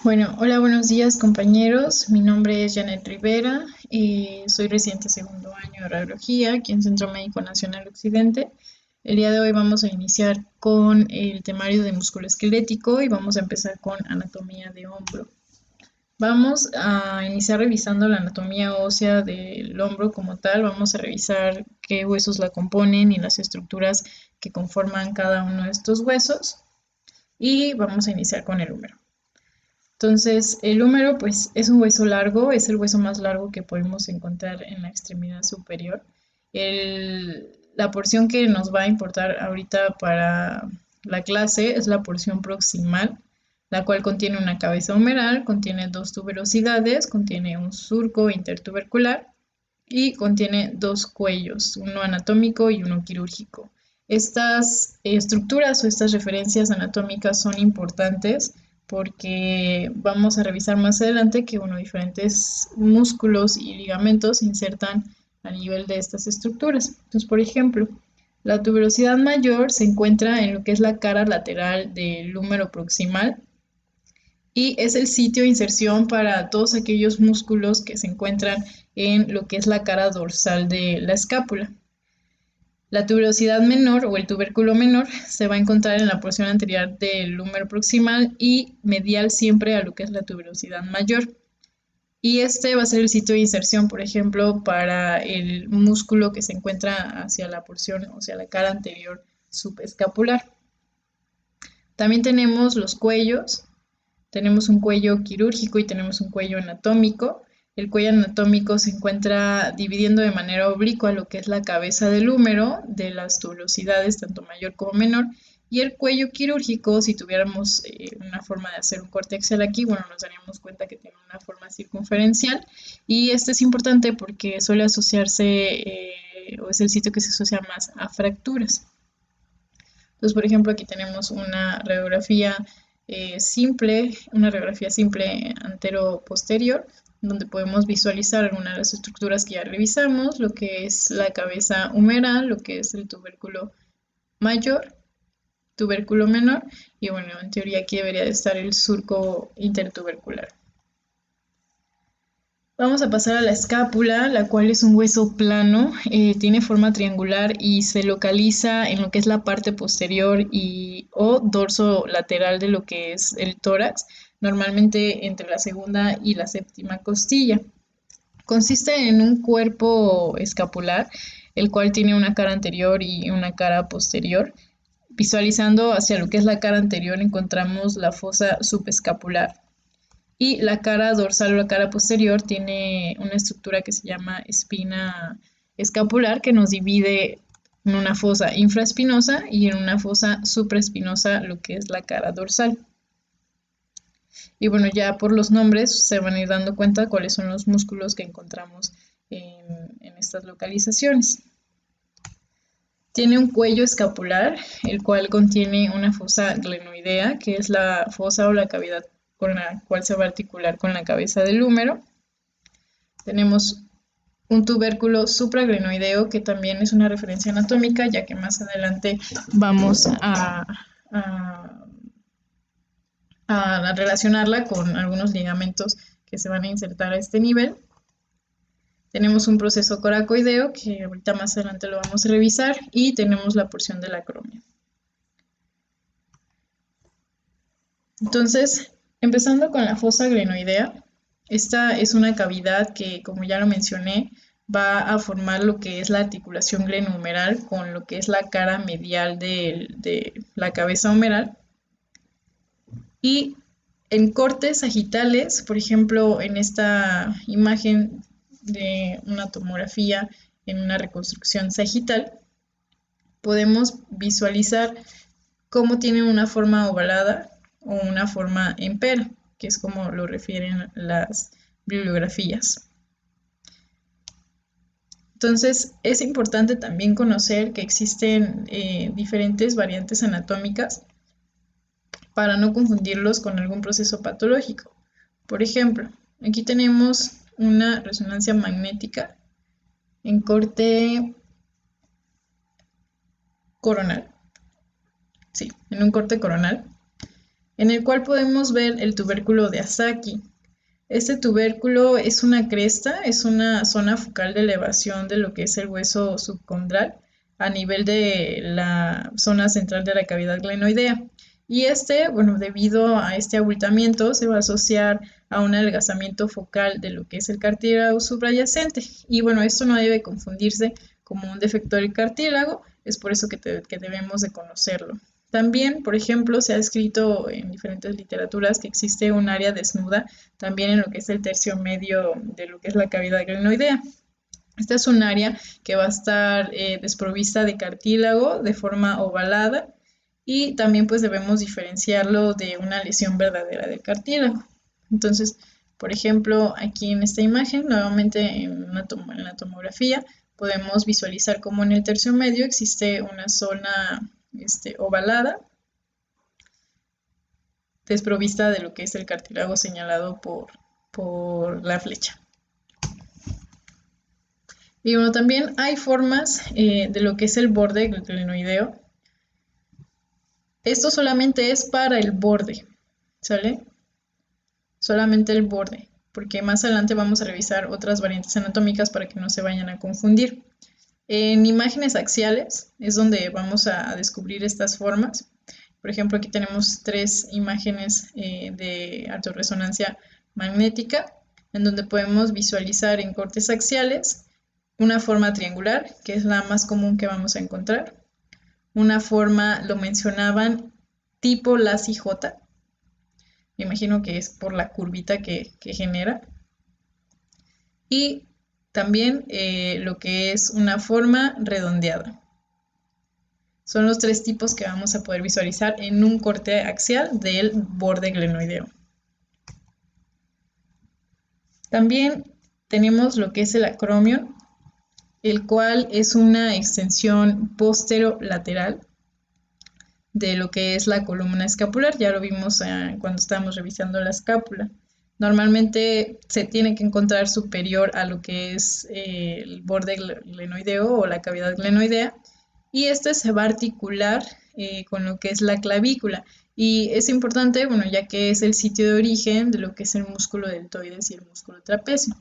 Bueno, hola, buenos días compañeros. Mi nombre es Janet Rivera y soy residente segundo año de radiología aquí en Centro Médico Nacional Occidente. El día de hoy vamos a iniciar con el temario de musculoesquelético y vamos a empezar con anatomía de hombro. Vamos a iniciar revisando la anatomía ósea del hombro como tal. Vamos a revisar qué huesos la componen y las estructuras que conforman cada uno de estos huesos y vamos a iniciar con el húmero. Entonces, el húmero, pues, es un hueso largo, es el hueso más largo que podemos encontrar en la extremidad superior. La porción que nos va a importar ahorita para la clase es la porción proximal, la cual contiene una cabeza humeral, contiene dos tuberosidades, contiene un surco intertubercular y contiene dos cuellos, uno anatómico y uno quirúrgico. Estas estructuras o estas referencias anatómicas son importantes porque vamos a revisar más adelante que diferentes músculos y ligamentos se insertan a nivel de estas estructuras. Entonces, por ejemplo, la tuberosidad mayor se encuentra en lo que es la cara lateral del húmero proximal y es el sitio de inserción para todos aquellos músculos que se encuentran en lo que es la cara dorsal de la escápula. La tuberosidad menor o el tubérculo menor se va a encontrar en la porción anterior del húmero proximal y medial siempre a lo que es la tuberosidad mayor. Y este va a ser el sitio de inserción, por ejemplo, para el músculo que se encuentra hacia la porción, o sea, la cara anterior subescapular. También tenemos los cuellos. Tenemos un cuello quirúrgico y tenemos un cuello anatómico. El cuello anatómico se encuentra dividiendo de manera oblicua lo que es la cabeza del húmero de las tuberosidades, tanto mayor como menor. Y el cuello quirúrgico, si tuviéramos una forma de hacer un corte axial aquí, bueno, nos daríamos cuenta que tiene una forma circunferencial. Y este es importante porque suele asociarse, o es el sitio que se asocia más a fracturas. Entonces, por ejemplo, aquí tenemos una radiografía una radiografía simple antero-posterior, donde podemos visualizar algunas de las estructuras que ya revisamos, lo que es la cabeza humeral, lo que es el tubérculo mayor, tubérculo menor, y bueno, en teoría aquí debería de estar el surco intertubercular. Vamos a pasar a la escápula, la cual es un hueso plano, tiene forma triangular y se localiza en lo que es la parte posterior y o dorso lateral de lo que es el tórax, normalmente entre la segunda y la séptima costilla. Consiste en un cuerpo escapular, el cual tiene una cara anterior y una cara posterior. Visualizando hacia lo que es la cara anterior encontramos la fosa subescapular y la cara dorsal o la cara posterior tiene una estructura que se llama espina escapular que nos divide en una fosa infraespinosa y en una fosa supraespinosa lo que es la cara dorsal. Y bueno, ya por los nombres se van a ir dando cuenta cuáles son los músculos que encontramos en estas localizaciones. Tiene un cuello escapular, el cual contiene una fosa glenoidea, que es la fosa o la cavidad con la cual se va a articular con la cabeza del húmero. Tenemos un tubérculo supraglenoideo, que también es una referencia anatómica, ya que más adelante vamos a, a relacionarla con algunos ligamentos que se van a insertar a este nivel. Tenemos un proceso coracoideo, que ahorita más adelante lo vamos a revisar, y tenemos la porción de la acromia. Entonces, empezando con la fosa glenoidea, esta es una cavidad que, como ya lo mencioné, va a formar lo que es la articulación glenohumeral con lo que es la cara medial de la cabeza humeral. Y en cortes sagitales, por ejemplo, en esta imagen de una tomografía en una reconstrucción sagital, podemos visualizar cómo tiene una forma ovalada o una forma en pera, que es como lo refieren las bibliografías. Entonces, es importante también conocer que existen diferentes variantes anatómicas para no confundirlos con algún proceso patológico. Por ejemplo, aquí tenemos una resonancia magnética en corte coronal. Sí, en un corte coronal. en el cual podemos ver el tubérculo de Asaki. Este tubérculo es una cresta, es una zona focal de elevación de lo que es el hueso subcondral a nivel de la zona central de la cavidad glenoidea. Y bueno, debido a este abultamiento, se va a asociar a un adelgazamiento focal de lo que es el cartílago subyacente. Y bueno, esto no debe confundirse como un defecto del cartílago, es por eso que debemos de conocerlo. También, por ejemplo, se ha escrito en diferentes literaturas que existe un área desnuda también en lo que es el tercio medio de lo que es la cavidad glenoidea. Esta es un área que va a estar desprovista de cartílago de forma ovalada y también pues debemos diferenciarlo de una lesión verdadera del cartílago. Entonces, por ejemplo, aquí en esta imagen, nuevamente en la tomografía, podemos visualizar cómo en el tercio medio existe una zona ovalada desprovista de lo que es el cartílago señalado por la flecha. Y bueno, también hay formas de lo que es el borde glenoideo. Esto solamente es para el borde, ¿sale? Solamente el borde, porque más adelante vamos a revisar otras variantes anatómicas para que no se vayan a confundir. En imágenes axiales es donde vamos a descubrir estas formas. Por ejemplo, aquí tenemos 3 imágenes de altorresonancia magnética, en donde podemos visualizar en cortes axiales una forma triangular, que es la más común que vamos a encontrar. Una forma, lo mencionaban, tipo Lassie J. Me imagino que es por la curvita que genera. Y también lo que es una forma redondeada. Son los 3 tipos que vamos a poder visualizar en un corte axial del borde glenoideo. También tenemos lo que es el acromion, el cual es una extensión posterolateral de lo que es la columna escapular. Ya lo vimos cuando estábamos revisando la escápula. Normalmente se tiene que encontrar superior a lo que es el borde glenoideo o la cavidad glenoidea, y este se va a articular con lo que es la clavícula. Y es importante, bueno, ya que es el sitio de origen de lo que es el músculo deltoides y el músculo trapecio.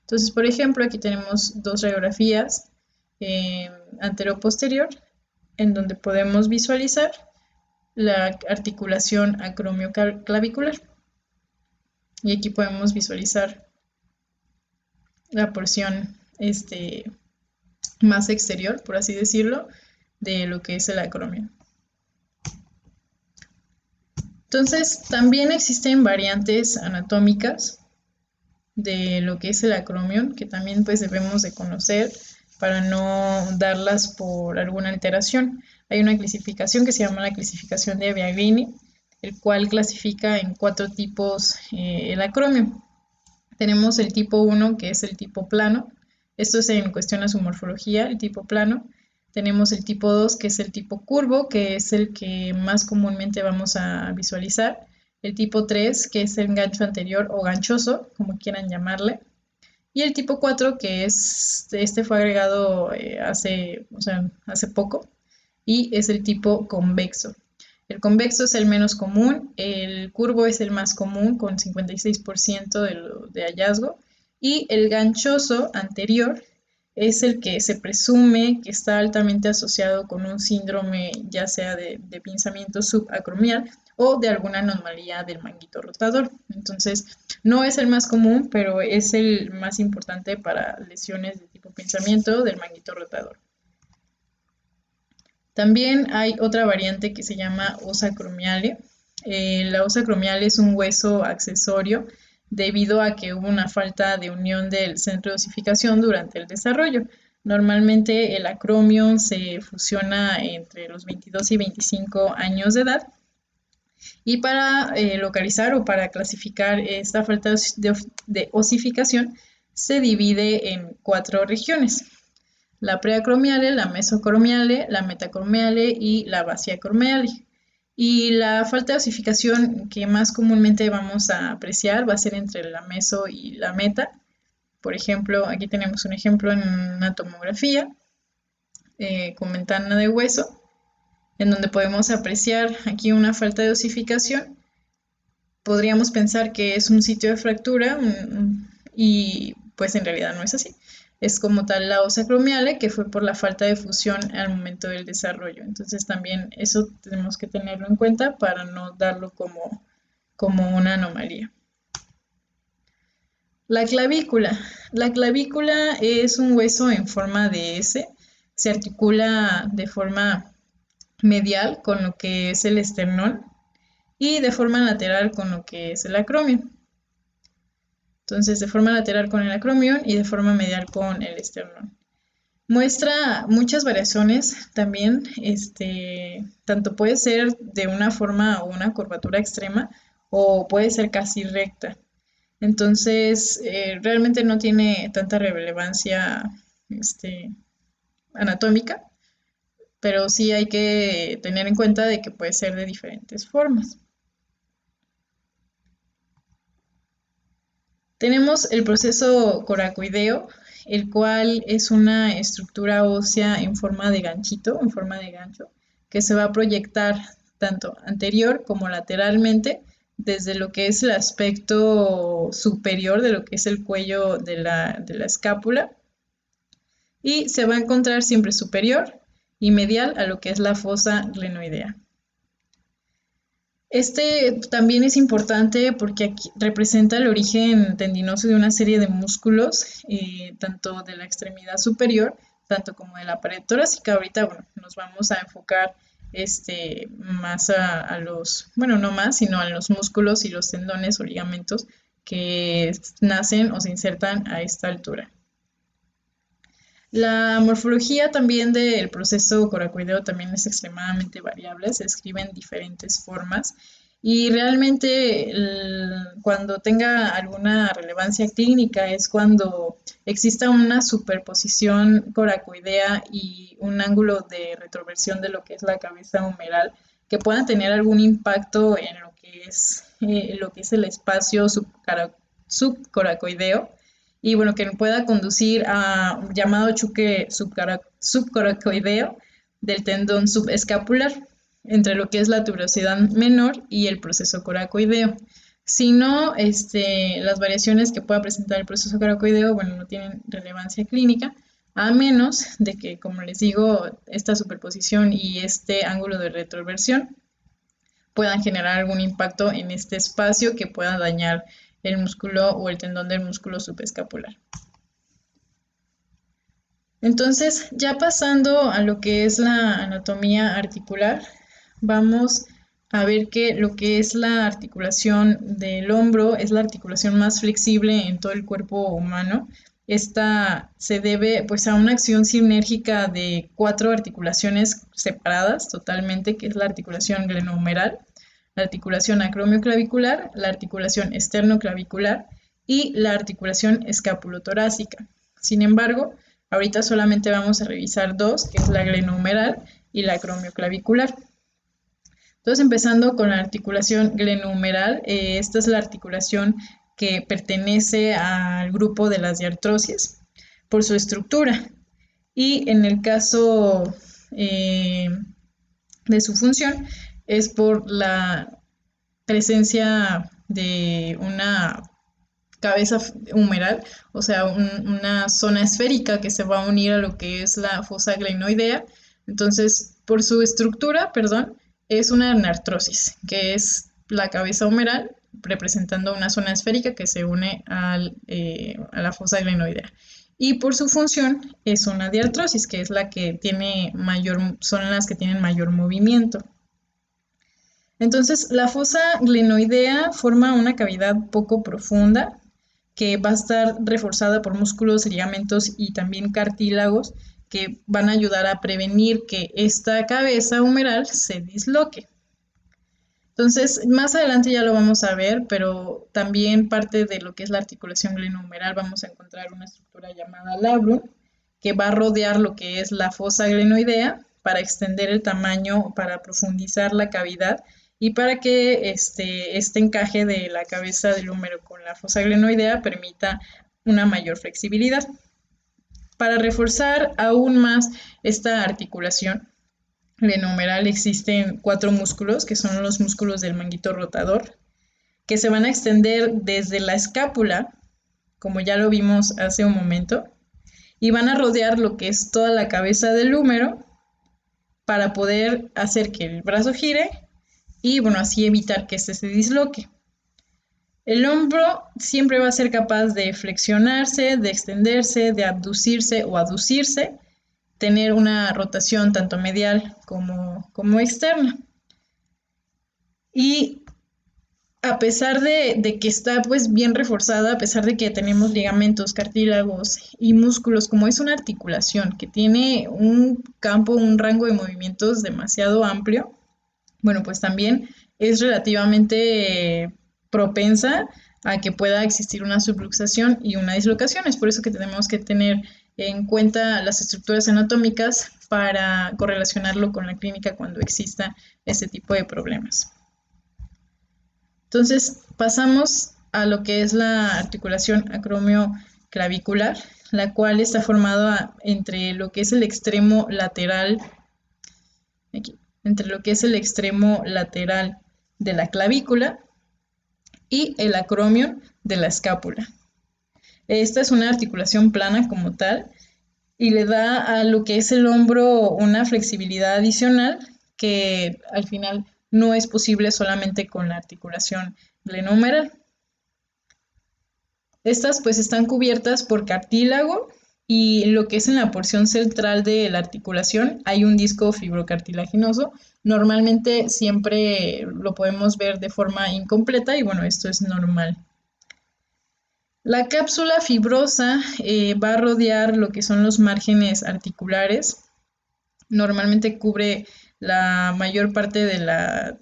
Entonces, por ejemplo, aquí tenemos 2 radiografías antero-posterior, en donde podemos visualizar la articulación acromioclavicular. Y aquí podemos visualizar la porción más exterior, por así decirlo, de lo que es el acromio. Entonces, también existen variantes anatómicas de lo que es el acromion, que también pues debemos de conocer para no darlas por alguna alteración. Hay una clasificación que se llama la clasificación de Biagini, el cual clasifica en 4 tipos el acromio. Tenemos el tipo 1, que es el tipo plano. Esto es en cuestión a su morfología, el tipo plano. Tenemos el tipo 2, que es el tipo curvo, que es el que más comúnmente vamos a visualizar. El tipo 3, que es el gancho anterior o ganchoso, como quieran llamarle. Y el tipo 4, que fue agregado hace poco, y es el tipo convexo. El convexo es el menos común, el curvo es el más común con 56% de hallazgo, y el ganchoso anterior es el que se presume que está altamente asociado con un síndrome ya sea de pinzamiento subacromial o de alguna anomalía del manguito rotador. Entonces, no es el más común, pero es el más importante para lesiones de tipo pinzamiento del manguito rotador. También hay otra variante que se llama osa acromiale. La osa acromiale es un hueso accesorio debido a que hubo una falta de unión del centro de osificación durante el desarrollo. Normalmente el acromio se fusiona entre los 22 y 25 años de edad, y para localizar o para clasificar esta falta de osificación se divide en 4 regiones: la preacromiale, la mesocromiale, la metacromiale y la basiacromiale. Y la falta de osificación que más comúnmente vamos a apreciar va a ser entre la meso y la meta. Por ejemplo, aquí tenemos un ejemplo en una tomografía con ventana de hueso, en donde podemos apreciar aquí una falta de osificación. Podríamos pensar que es un sitio de fractura y pues en realidad no es así. Es como tal la osa acromiale que fue por la falta de fusión al momento del desarrollo. Entonces también eso tenemos que tenerlo en cuenta para no darlo como una anomalía. La clavícula. La clavícula es un hueso en forma de S. Se articula de forma medial con lo que es el esternón y de forma lateral con lo que es el acromio. Entonces, de forma lateral con el acromion y de forma medial con el esternón. Muestra muchas variaciones también, tanto puede ser de una forma o una curvatura extrema o puede ser casi recta. Entonces, realmente no tiene tanta relevancia anatómica, pero sí hay que tener en cuenta de que puede ser de diferentes formas. Tenemos el proceso coracoideo, el cual es una estructura ósea en forma de ganchito, en forma de gancho, que se va a proyectar tanto anterior como lateralmente desde lo que es el aspecto superior de lo que es el cuello de la escápula y se va a encontrar siempre superior y medial a lo que es la fosa glenoidea. Este también es importante porque aquí representa el origen tendinoso de una serie de músculos, tanto de la extremidad superior, tanto como de la pared torácica. Ahorita, bueno, nos vamos a enfocar más a los, bueno, no más, sino a los músculos y los tendones o ligamentos que nacen o se insertan a esta altura. La morfología también del proceso coracoideo también es extremadamente variable, se escribe en diferentes formas y realmente cuando tenga alguna relevancia clínica es cuando exista una superposición coracoidea y un ángulo de retroversión de lo que es la cabeza humeral que puedan tener algún impacto en lo que es el espacio subcoracoideo y bueno, que pueda conducir a un llamado choque subcoracoideo del tendón subescapular entre lo que es la tuberosidad menor y el proceso coracoideo. Si no, las variaciones que pueda presentar el proceso coracoideo, bueno, no tienen relevancia clínica, a menos de que, como les digo, esta superposición y este ángulo de retroversión puedan generar algún impacto en este espacio que pueda dañar el músculo o el tendón del músculo subescapular. Entonces, ya pasando a lo que es la anatomía articular, vamos a ver que lo que es la articulación del hombro es la articulación más flexible en todo el cuerpo humano. Esta se debe pues a una acción sinérgica de 4 articulaciones separadas totalmente, que es la articulación glenohumeral, la articulación acromioclavicular, la articulación esternoclavicular y la articulación escapulotorácica. Sin embargo, ahorita solamente vamos a revisar dos, que es la glenohumeral y la acromioclavicular. Entonces, empezando con la articulación glenohumeral, esta es la articulación que pertenece al grupo de las diartrosias por su estructura. Y en el caso de su función, es por la presencia de una cabeza humeral, o sea, una zona esférica que se va a unir a lo que es la fosa glenoidea. Entonces, por su estructura, perdón, es una anartrosis, que es la cabeza humeral representando una zona esférica que se une a la fosa glenoidea. Y por su función es una diartrosis, que es la que tiene son las que tienen mayor movimiento. Entonces, la fosa glenoidea forma una cavidad poco profunda que va a estar reforzada por músculos, ligamentos y también cartílagos que van a ayudar a prevenir que esta cabeza humeral se disloque. Entonces, más adelante ya lo vamos a ver, pero también parte de lo que es la articulación glenohumeral vamos a encontrar una estructura llamada labrum que va a rodear lo que es la fosa glenoidea para extender el tamaño, para profundizar la cavidad y para que este encaje de la cabeza del húmero con la fosa glenoidea permita una mayor flexibilidad. Para reforzar aún más esta articulación, glenohumeral existen 4 músculos, que son los músculos del manguito rotador, que se van a extender desde la escápula, como ya lo vimos hace un momento, y van a rodear lo que es toda la cabeza del húmero para poder hacer que el brazo gire y, bueno, así evitar que este se disloque. El hombro siempre va a ser capaz de flexionarse, de extenderse, de abducirse o aducirse, tener una rotación tanto medial como externa. Y a pesar de que está pues bien reforzada, a pesar de que tenemos ligamentos, cartílagos y músculos, como es una articulación que tiene un campo, un rango de movimientos demasiado amplio, bueno, pues también es relativamente propensa a que pueda existir una subluxación y una dislocación. Es por eso que tenemos que tener en cuenta las estructuras anatómicas para correlacionarlo con la clínica cuando exista este tipo de problemas. Entonces, pasamos a lo que es la articulación acromioclavicular, la cual está formada entre lo que es el extremo lateral, aquí, entre lo que es el extremo lateral de la clavícula y el acromion de la escápula. Esta es una articulación plana como tal y le da a lo que es el hombro una flexibilidad adicional que al final no es posible solamente con la articulación glenohumeral. Estas pues están cubiertas por cartílago y lo que es en la porción central de la articulación hay un disco fibrocartilaginoso. Normalmente siempre lo podemos ver de forma incompleta y bueno, esto es normal. La cápsula fibrosa va a rodear lo que son los márgenes articulares. Normalmente cubre la mayor parte de la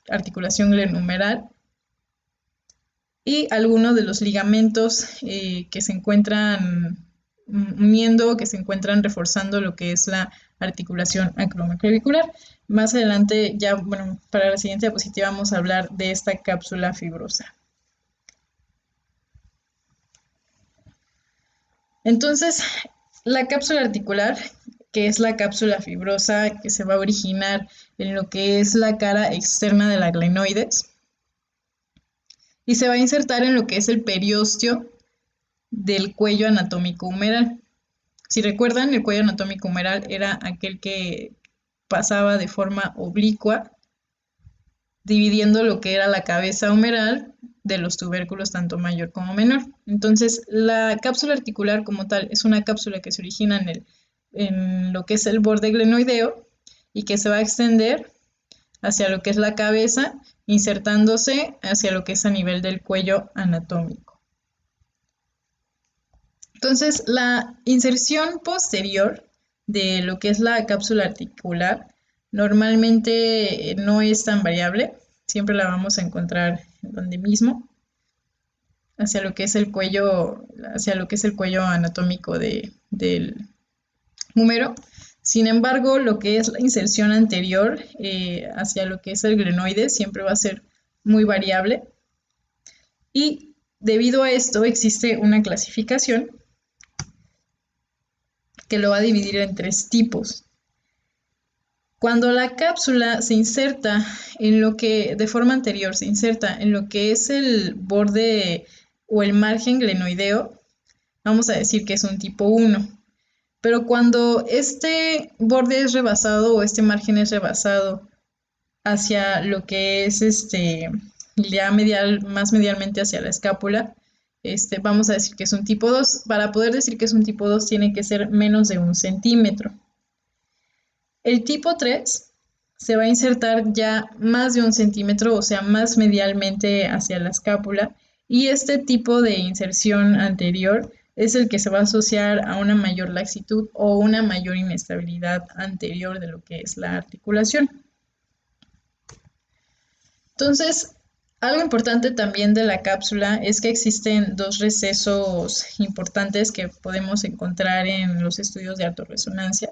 articulación glenohumeral y algunos de los ligamentos que se encuentran uniendo, que se encuentran reforzando lo que es la articulación acromioclavicular. Más adelante, ya, bueno, para la siguiente diapositiva vamos a hablar de esta cápsula fibrosa. Entonces, la cápsula articular, que es la cápsula fibrosa que se va a originar en lo que es la cara externa de la glenoides, y se va a insertar en lo que es el periósteo del cuello anatómico humeral. Si recuerdan, el cuello anatómico humeral era aquel que pasaba de forma oblicua, dividiendo lo que era la cabeza humeral de los tubérculos tanto mayor como menor. Entonces, la cápsula articular como tal es una cápsula que se origina en lo que es el borde glenoideo y que se va a extender hacia lo que es la cabeza, insertándose hacia lo que es a nivel del cuello anatómico. Entonces, la inserción posterior de lo que es la cápsula articular normalmente no es tan variable, siempre la vamos a encontrar donde mismo, hacia lo que es el cuello, hacia lo que es el cuello anatómico del húmero. Sin embargo, lo que es la inserción anterior hacia lo que es el glenoide siempre va a ser muy variable y debido a esto existe una clasificación que lo va a dividir en 3 tipos. Cuando la cápsula se inserta en lo que, de forma anterior, se inserta en lo que es el borde o el margen glenoideo, vamos a decir que es un tipo 1. Pero cuando este borde es rebasado o este margen es rebasado hacia lo que es ya más medialmente hacia la escápula, vamos a decir que es un tipo 2. Para poder decir que es un tipo 2 tiene que ser menos de 1 centímetro. El tipo 3 se va a insertar ya más de 1 centímetro, o sea, más medialmente hacia la escápula, y este tipo de inserción anterior es el que se va a asociar a una mayor laxitud o una mayor inestabilidad anterior de lo que es la articulación. Entonces, algo importante también de la cápsula es que existen 2 recesos importantes que podemos encontrar en los estudios de altorresonancia.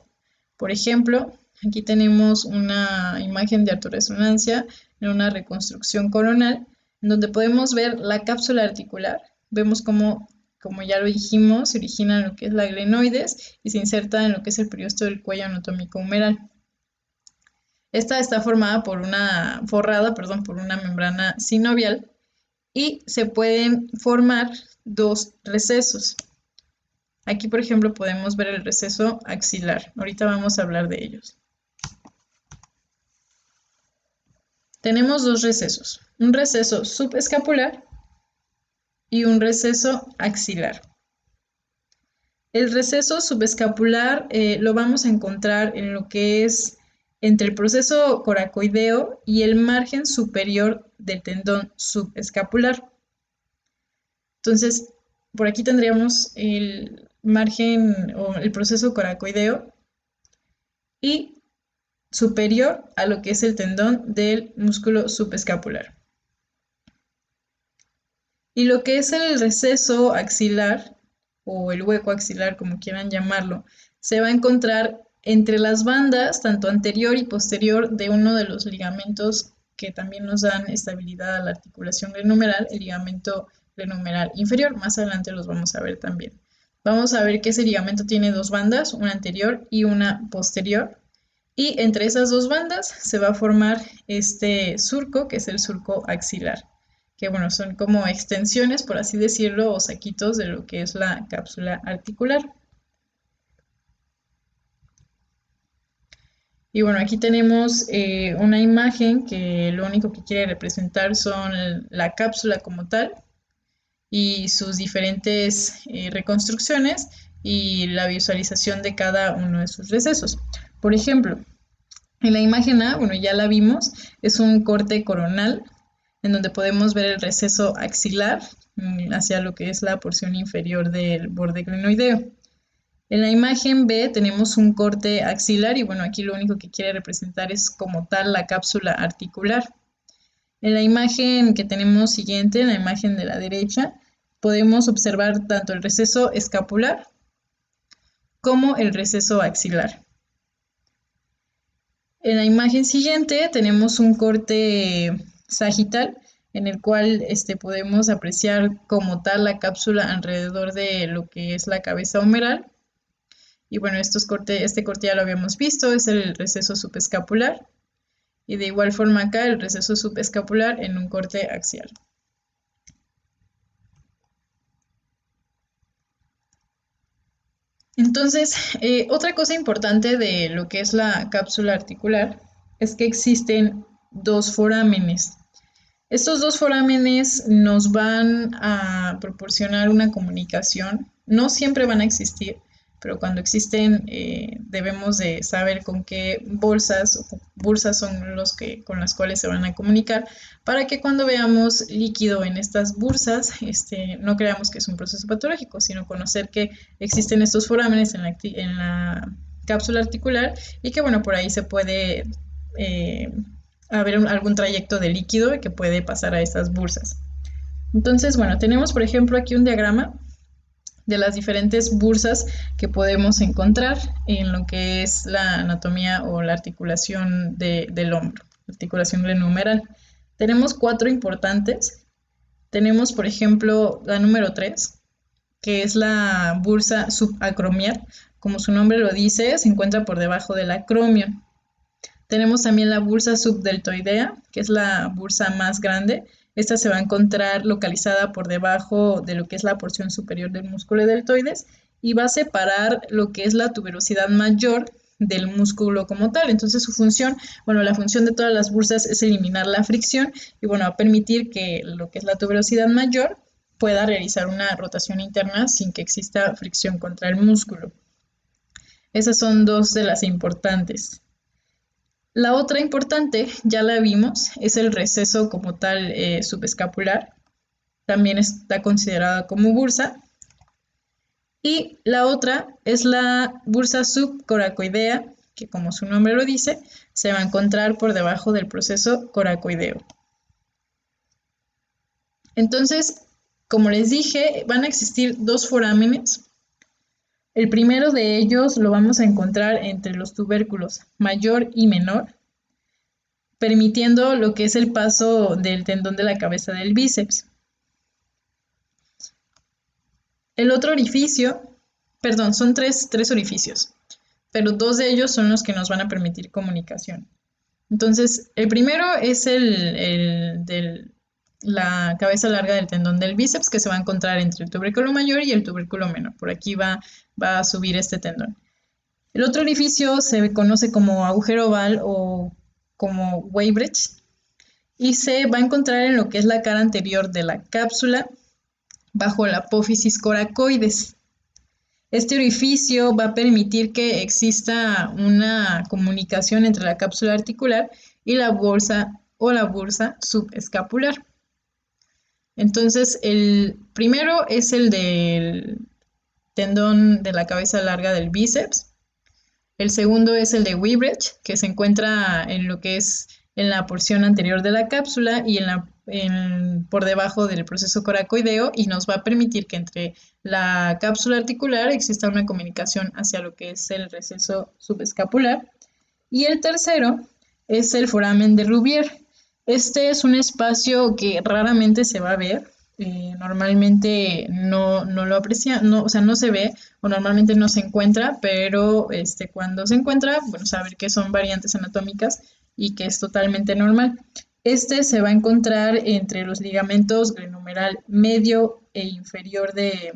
Por ejemplo, aquí tenemos una imagen de altorresonancia en una reconstrucción coronal, en donde podemos ver la cápsula articular. Vemos cómo, como ya lo dijimos, se origina en lo que es la glenoides y se inserta en lo que es el periósteo del cuello anatómico humeral. Esta está forrada, perdón, por una membrana sinovial y se pueden formar dos recesos. Aquí, por ejemplo, podemos ver el receso axilar. Ahorita vamos a hablar de ellos. Tenemos dos recesos, un receso subescapular y un receso axilar. El receso subescapular lo vamos a encontrar en lo que es entre el proceso coracoideo y el margen superior del tendón subescapular. Entonces, por aquí tendríamos el margen o el proceso coracoideo y superior a lo que es el tendón del músculo subescapular. Y lo que es el receso axilar o el hueco axilar, como quieran llamarlo, se va a encontrar entre las bandas, tanto anterior y posterior, de uno de los ligamentos que también nos dan estabilidad a la articulación glenohumeral, el ligamento glenohumeral inferior. Más adelante los vamos a ver también. Vamos a ver que ese ligamento tiene dos bandas, una anterior y una posterior. Y entre esas dos bandas se va a formar este surco, que es el surco axilar, que bueno, son como extensiones, por así decirlo, o saquitos de lo que es la cápsula articular. Y bueno, aquí tenemos una imagen que lo único que quiere representar son la cápsula como tal y sus diferentes reconstrucciones y la visualización de cada uno de sus recesos. Por ejemplo, en la imagen A, bueno, ya la vimos, es un corte coronal en donde podemos ver el receso axilar hacia lo que es la porción inferior del borde glenoideo. En la imagen B tenemos un corte axilar y bueno, aquí lo único que quiere representar es como tal la cápsula articular. En la imagen que tenemos siguiente, en la imagen de la derecha, podemos observar tanto el receso escapular como el receso axilar. En la imagen siguiente tenemos un corte sagital en el cual podemos apreciar como tal la cápsula alrededor de lo que es la cabeza humeral. Y bueno, este corte ya lo habíamos visto, es el receso subescapular. Y de igual forma acá el receso subescapular en un corte axial. Entonces, otra cosa importante de lo que es la cápsula articular es que existen dos forámenes. Estos dos forámenes nos van a proporcionar una comunicación. No siempre van a existir, pero cuando existen debemos de saber con qué bolsas o bursas son con las cuales se van a comunicar para que cuando veamos líquido en estas bursas no creamos que es un proceso patológico, sino conocer que existen estos forámenes en la cápsula articular y que bueno, por ahí se puede haber algún trayecto de líquido que puede pasar a estas bursas. Entonces, bueno, tenemos por ejemplo aquí un diagrama de las diferentes bursas que podemos encontrar en lo que es la anatomía o la articulación del hombro, articulación glenohumeral. Tenemos cuatro importantes. Tenemos, por ejemplo, la número 3, que es la bursa subacromial. Como su nombre lo dice, se encuentra por debajo del acromio. Tenemos también la bursa subdeltoidea, que es la bursa más grande. Esta se va a encontrar localizada por debajo de lo que es la porción superior del músculo deltoides y va a separar lo que es la tuberosidad mayor del músculo como tal. Entonces su función, bueno, la función de todas las bursas es eliminar la fricción y bueno, va a permitir que lo que es la tuberosidad mayor pueda realizar una rotación interna sin que exista fricción contra el músculo. Esas son dos de las importantes. La otra importante, ya la vimos, es el receso como tal subescapular. También está considerada como bursa. Y la otra es la bursa subcoracoidea, que como su nombre lo dice, se va a encontrar por debajo del proceso coracoideo. Entonces, como les dije, van a existir dos forámenes. El primero de ellos lo vamos a encontrar entre los tubérculos mayor y menor, permitiendo lo que es el paso del tendón de la cabeza del bíceps. El otro orificio, perdón, son tres orificios, pero dos de ellos son los que nos van a permitir comunicación. Entonces, el primero es la cabeza larga del tendón del bíceps que se va a encontrar entre el tubérculo mayor y el tubérculo menor. Por aquí va a subir este tendón. El otro orificio se conoce como agujero oval o como Weybrecht y se va a encontrar en lo que es la cara anterior de la cápsula bajo la apófisis coracoides. Este orificio va a permitir que exista una comunicación entre la cápsula articular y la bolsa o la bursa subescapular. Entonces, el primero es el del tendón de la cabeza larga del bíceps. El segundo es el de Weibrecht, que se encuentra en lo que es en la porción anterior de la cápsula y por debajo del proceso coracoideo y nos va a permitir que entre la cápsula articular exista una comunicación hacia lo que es el receso subescapular. Y el tercero es el foramen de Rubier. Este es un espacio que raramente se va a ver, normalmente no lo aprecia, no, o sea, no se ve o normalmente no se encuentra, pero cuando se encuentra, bueno, saber que son variantes anatómicas y que es totalmente normal. Este se va a encontrar entre los ligamentos glenohumeral medio e inferior de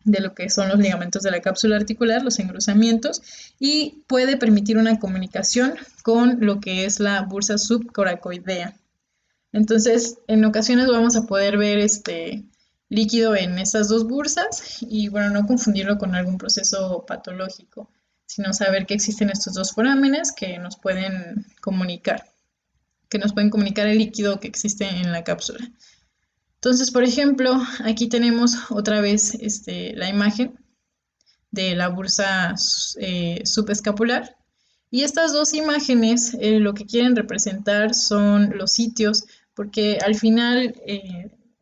lo que son los ligamentos de la cápsula articular, los engrosamientos, y puede permitir una comunicación con lo que es la bursa subcoracoidea. Entonces, en ocasiones vamos a poder ver este líquido en estas dos bursas y, bueno, no confundirlo con algún proceso patológico, sino saber que existen estos dos forámenes que nos pueden comunicar el líquido que existe en la cápsula. Entonces, por ejemplo, aquí tenemos otra vez la imagen de la bursa subescapular. Y estas dos imágenes lo que quieren representar son los sitios, porque al final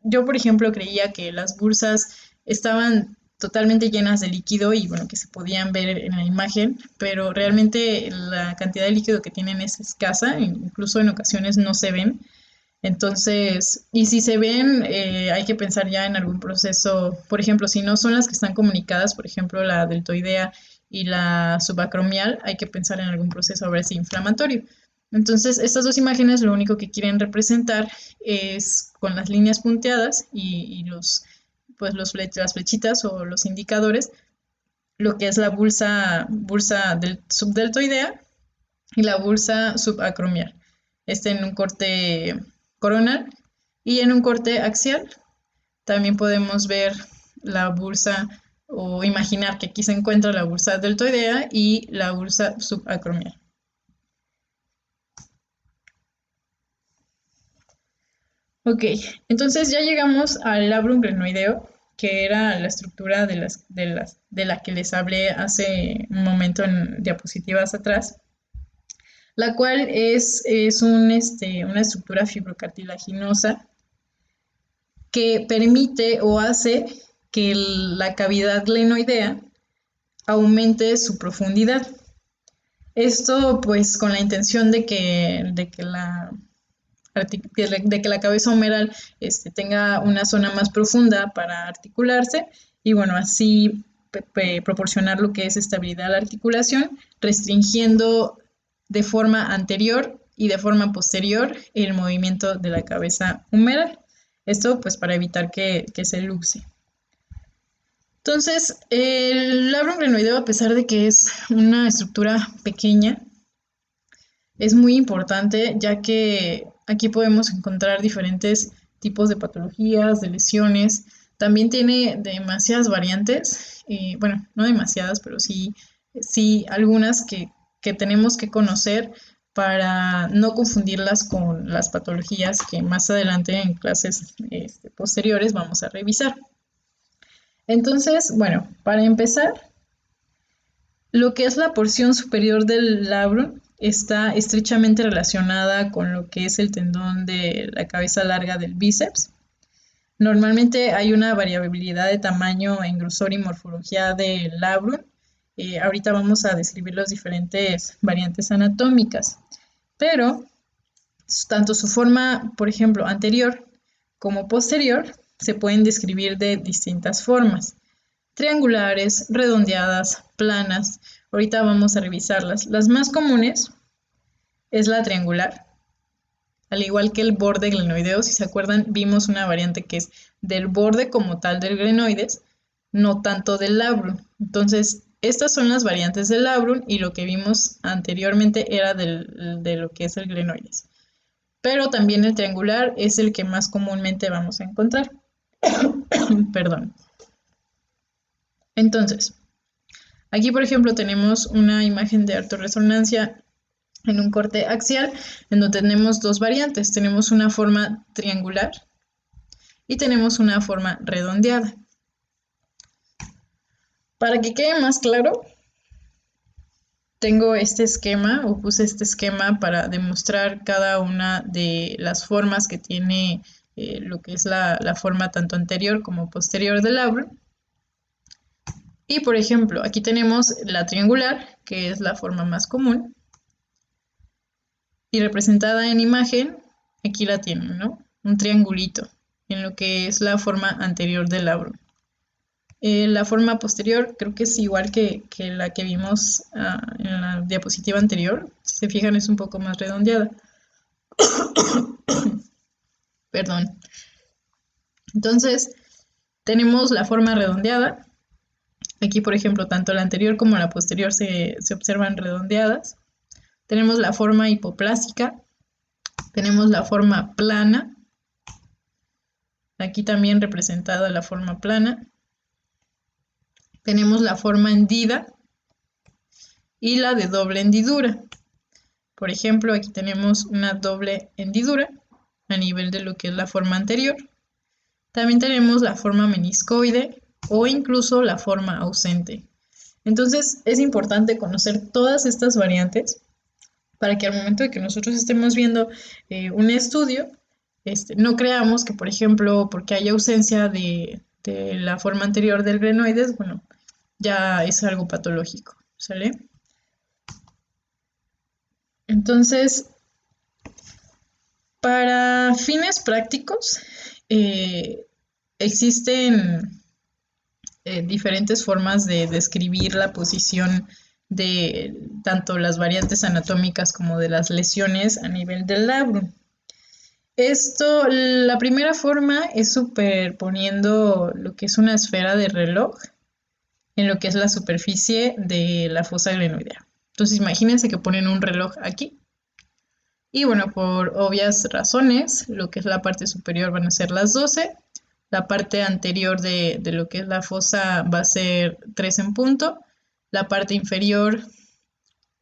yo, por ejemplo, creía que las bursas estaban totalmente llenas de líquido y bueno, que se podían ver en la imagen, pero realmente la cantidad de líquido que tienen es escasa, incluso en ocasiones no se ven. Entonces, y si se ven, hay que pensar ya en algún proceso, por ejemplo, si no son las que están comunicadas, por ejemplo, la deltoidea y la subacromial, hay que pensar en algún proceso a ver si inflamatorio. Entonces, estas dos imágenes lo único que quieren representar es con las líneas punteadas y las flechitas o los indicadores, lo que es la bursa subdeltoidea y la bursa subacromial. En un corte coronal y en un corte axial también podemos ver la bursa o imaginar que aquí se encuentra la bursa deltoidea y la bursa subacromial. Ok, entonces ya llegamos al labrum glenoideo, que era la estructura de la que les hablé hace un momento en diapositivas atrás, la cual es una estructura fibrocartilaginosa que permite o hace que la cavidad glenoidea aumente su profundidad. Esto pues con la intención de que la cabeza humeral tenga una zona más profunda para articularse y bueno, así proporcionar lo que es estabilidad a la articulación, restringiendo de forma anterior y de forma posterior el movimiento de la cabeza humeral. Esto pues para evitar que se luxe. Entonces, el labrum glenoideo, a pesar de que es una estructura pequeña, es muy importante ya que aquí podemos encontrar diferentes tipos de patologías, de lesiones. También tiene demasiadas variantes, bueno, no demasiadas, pero sí algunas que tenemos que conocer para no confundirlas con las patologías que más adelante en clases posteriores vamos a revisar. Entonces, bueno, para empezar, lo que es la porción superior del labrum está estrechamente relacionada con lo que es el tendón de la cabeza larga del bíceps. Normalmente hay una variabilidad de tamaño en grosor y morfología del labrum. Ahorita vamos a describir las diferentes variantes anatómicas, pero tanto su forma, por ejemplo, anterior como posterior, se pueden describir de distintas formas: triangulares, redondeadas, planas. Ahorita vamos a revisarlas. Las más comunes es la triangular. Al igual que el borde glenoideo, si se acuerdan, vimos una variante que es del borde como tal del glenoides, no tanto del labrum. Entonces, estas son las variantes del labrum y lo que vimos anteriormente era de lo que es el glenoides. Pero también el triangular es el que más comúnmente vamos a encontrar. Perdón. Entonces, aquí por ejemplo tenemos una imagen de ortorresonancia en un corte axial, en donde tenemos dos variantes. Tenemos una forma triangular y tenemos una forma redondeada. Para que quede más claro, tengo este esquema o puse este esquema para demostrar cada una de las formas que tiene lo que es la forma tanto anterior como posterior del labrum. Y por ejemplo, aquí tenemos la triangular, que es la forma más común. Y representada en imagen, aquí la tienen, ¿no? Un triangulito en lo que es la forma anterior del labrum. La forma posterior creo que es igual que la que vimos en la diapositiva anterior. Si se fijan es un poco más redondeada. Perdón. Entonces, tenemos la forma redondeada. Aquí, por ejemplo, tanto la anterior como la posterior se observan redondeadas. Tenemos la forma hipoplásica. Tenemos la forma plana. Aquí también representada la forma plana. Tenemos la forma hendida y la de doble hendidura. Por ejemplo, aquí tenemos una doble hendidura a nivel de lo que es la forma anterior. También tenemos la forma meniscoide o incluso la forma ausente. Entonces es importante conocer todas estas variantes para que al momento de que nosotros estemos viendo un estudio, no creamos que, por ejemplo, porque hay ausencia de la forma anterior del glenoides, bueno, ya es algo patológico, ¿sale? Entonces, para fines prácticos, existen diferentes formas de describir la posición de tanto las variantes anatómicas como de las lesiones a nivel del labrum. Esto, la primera forma es superponiendo lo que es una esfera de reloj en lo que es la superficie de la fosa glenoidea. Entonces imagínense que ponen un reloj aquí. Y bueno, por obvias razones, lo que es la parte superior van a ser las 12, la parte anterior de lo que es la fosa va a ser 3 en punto, la parte inferior,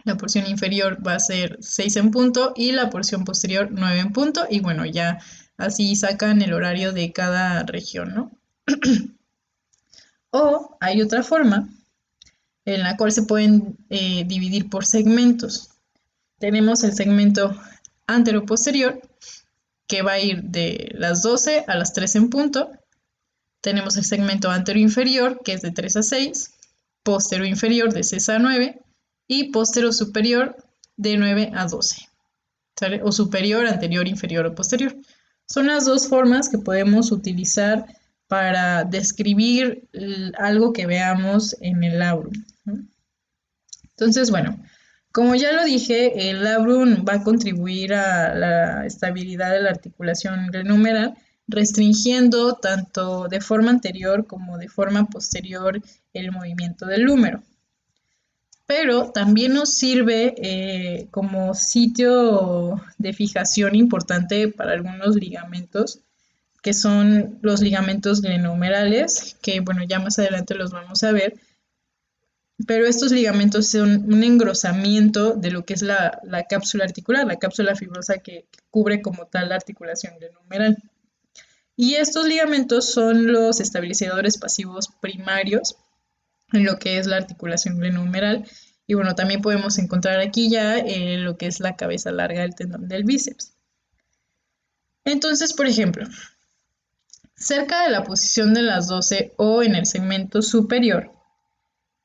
la porción inferior va a ser 6 en punto y la porción posterior 9 en punto. Y bueno, ya así sacan el horario de cada región, ¿no? O hay otra forma en la cual se pueden dividir por segmentos. Tenemos el segmento antero-posterior, que va a ir de las 12 a las 3 en punto. Tenemos el segmento antero-inferior, que es de 3 a 6, postero-inferior de 6 a 9 y postero-superior de 9 a 12, ¿sale? O superior, anterior, inferior o posterior. Son las dos formas que podemos utilizar para describir algo que veamos en el labrum. Entonces, bueno, como ya lo dije, el labrum va a contribuir a la estabilidad de la articulación glenohumeral, restringiendo tanto de forma anterior como de forma posterior el movimiento del húmero. Pero también nos sirve como sitio de fijación importante para algunos ligamentos, que son los ligamentos glenohumerales, que bueno, ya más adelante los vamos a ver, pero estos ligamentos son un engrosamiento de lo que es la cápsula articular, la cápsula fibrosa que cubre como tal la articulación glenohumeral. Y estos ligamentos son los estabilizadores pasivos primarios en lo que es la articulación glenohumeral. Y bueno, también podemos encontrar aquí ya lo que es la cabeza larga del tendón del bíceps. Entonces, por ejemplo, cerca de la posición de las 12 o en el segmento superior,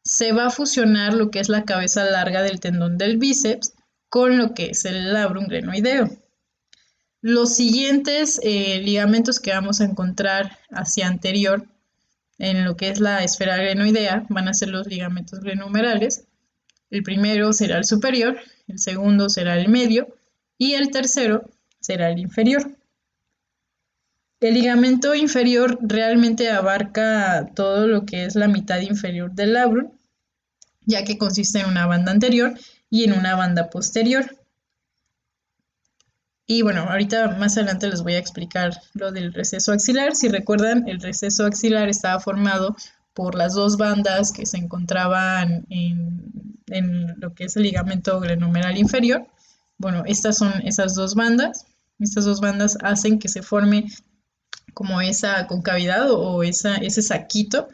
se va a fusionar lo que es la cabeza larga del tendón del bíceps con lo que es el labrum glenoideo. Los siguientes ligamentos que vamos a encontrar hacia anterior en lo que es la esfera glenoidea van a ser los ligamentos glenohumerales, El primero será el superior, el segundo será el medio y el tercero será el inferior. El ligamento inferior realmente abarca todo lo que es la mitad inferior del labrum, ya que consiste en una banda anterior y en una banda posterior. Y bueno, ahorita más adelante les voy a explicar lo del receso axilar. Si recuerdan, el receso axilar estaba formado por las dos bandas que se encontraban en lo que es el ligamento glenohumeral inferior. Bueno, estas son esas dos bandas. Estas dos bandas hacen que se forme como esa concavidad o ese saquito,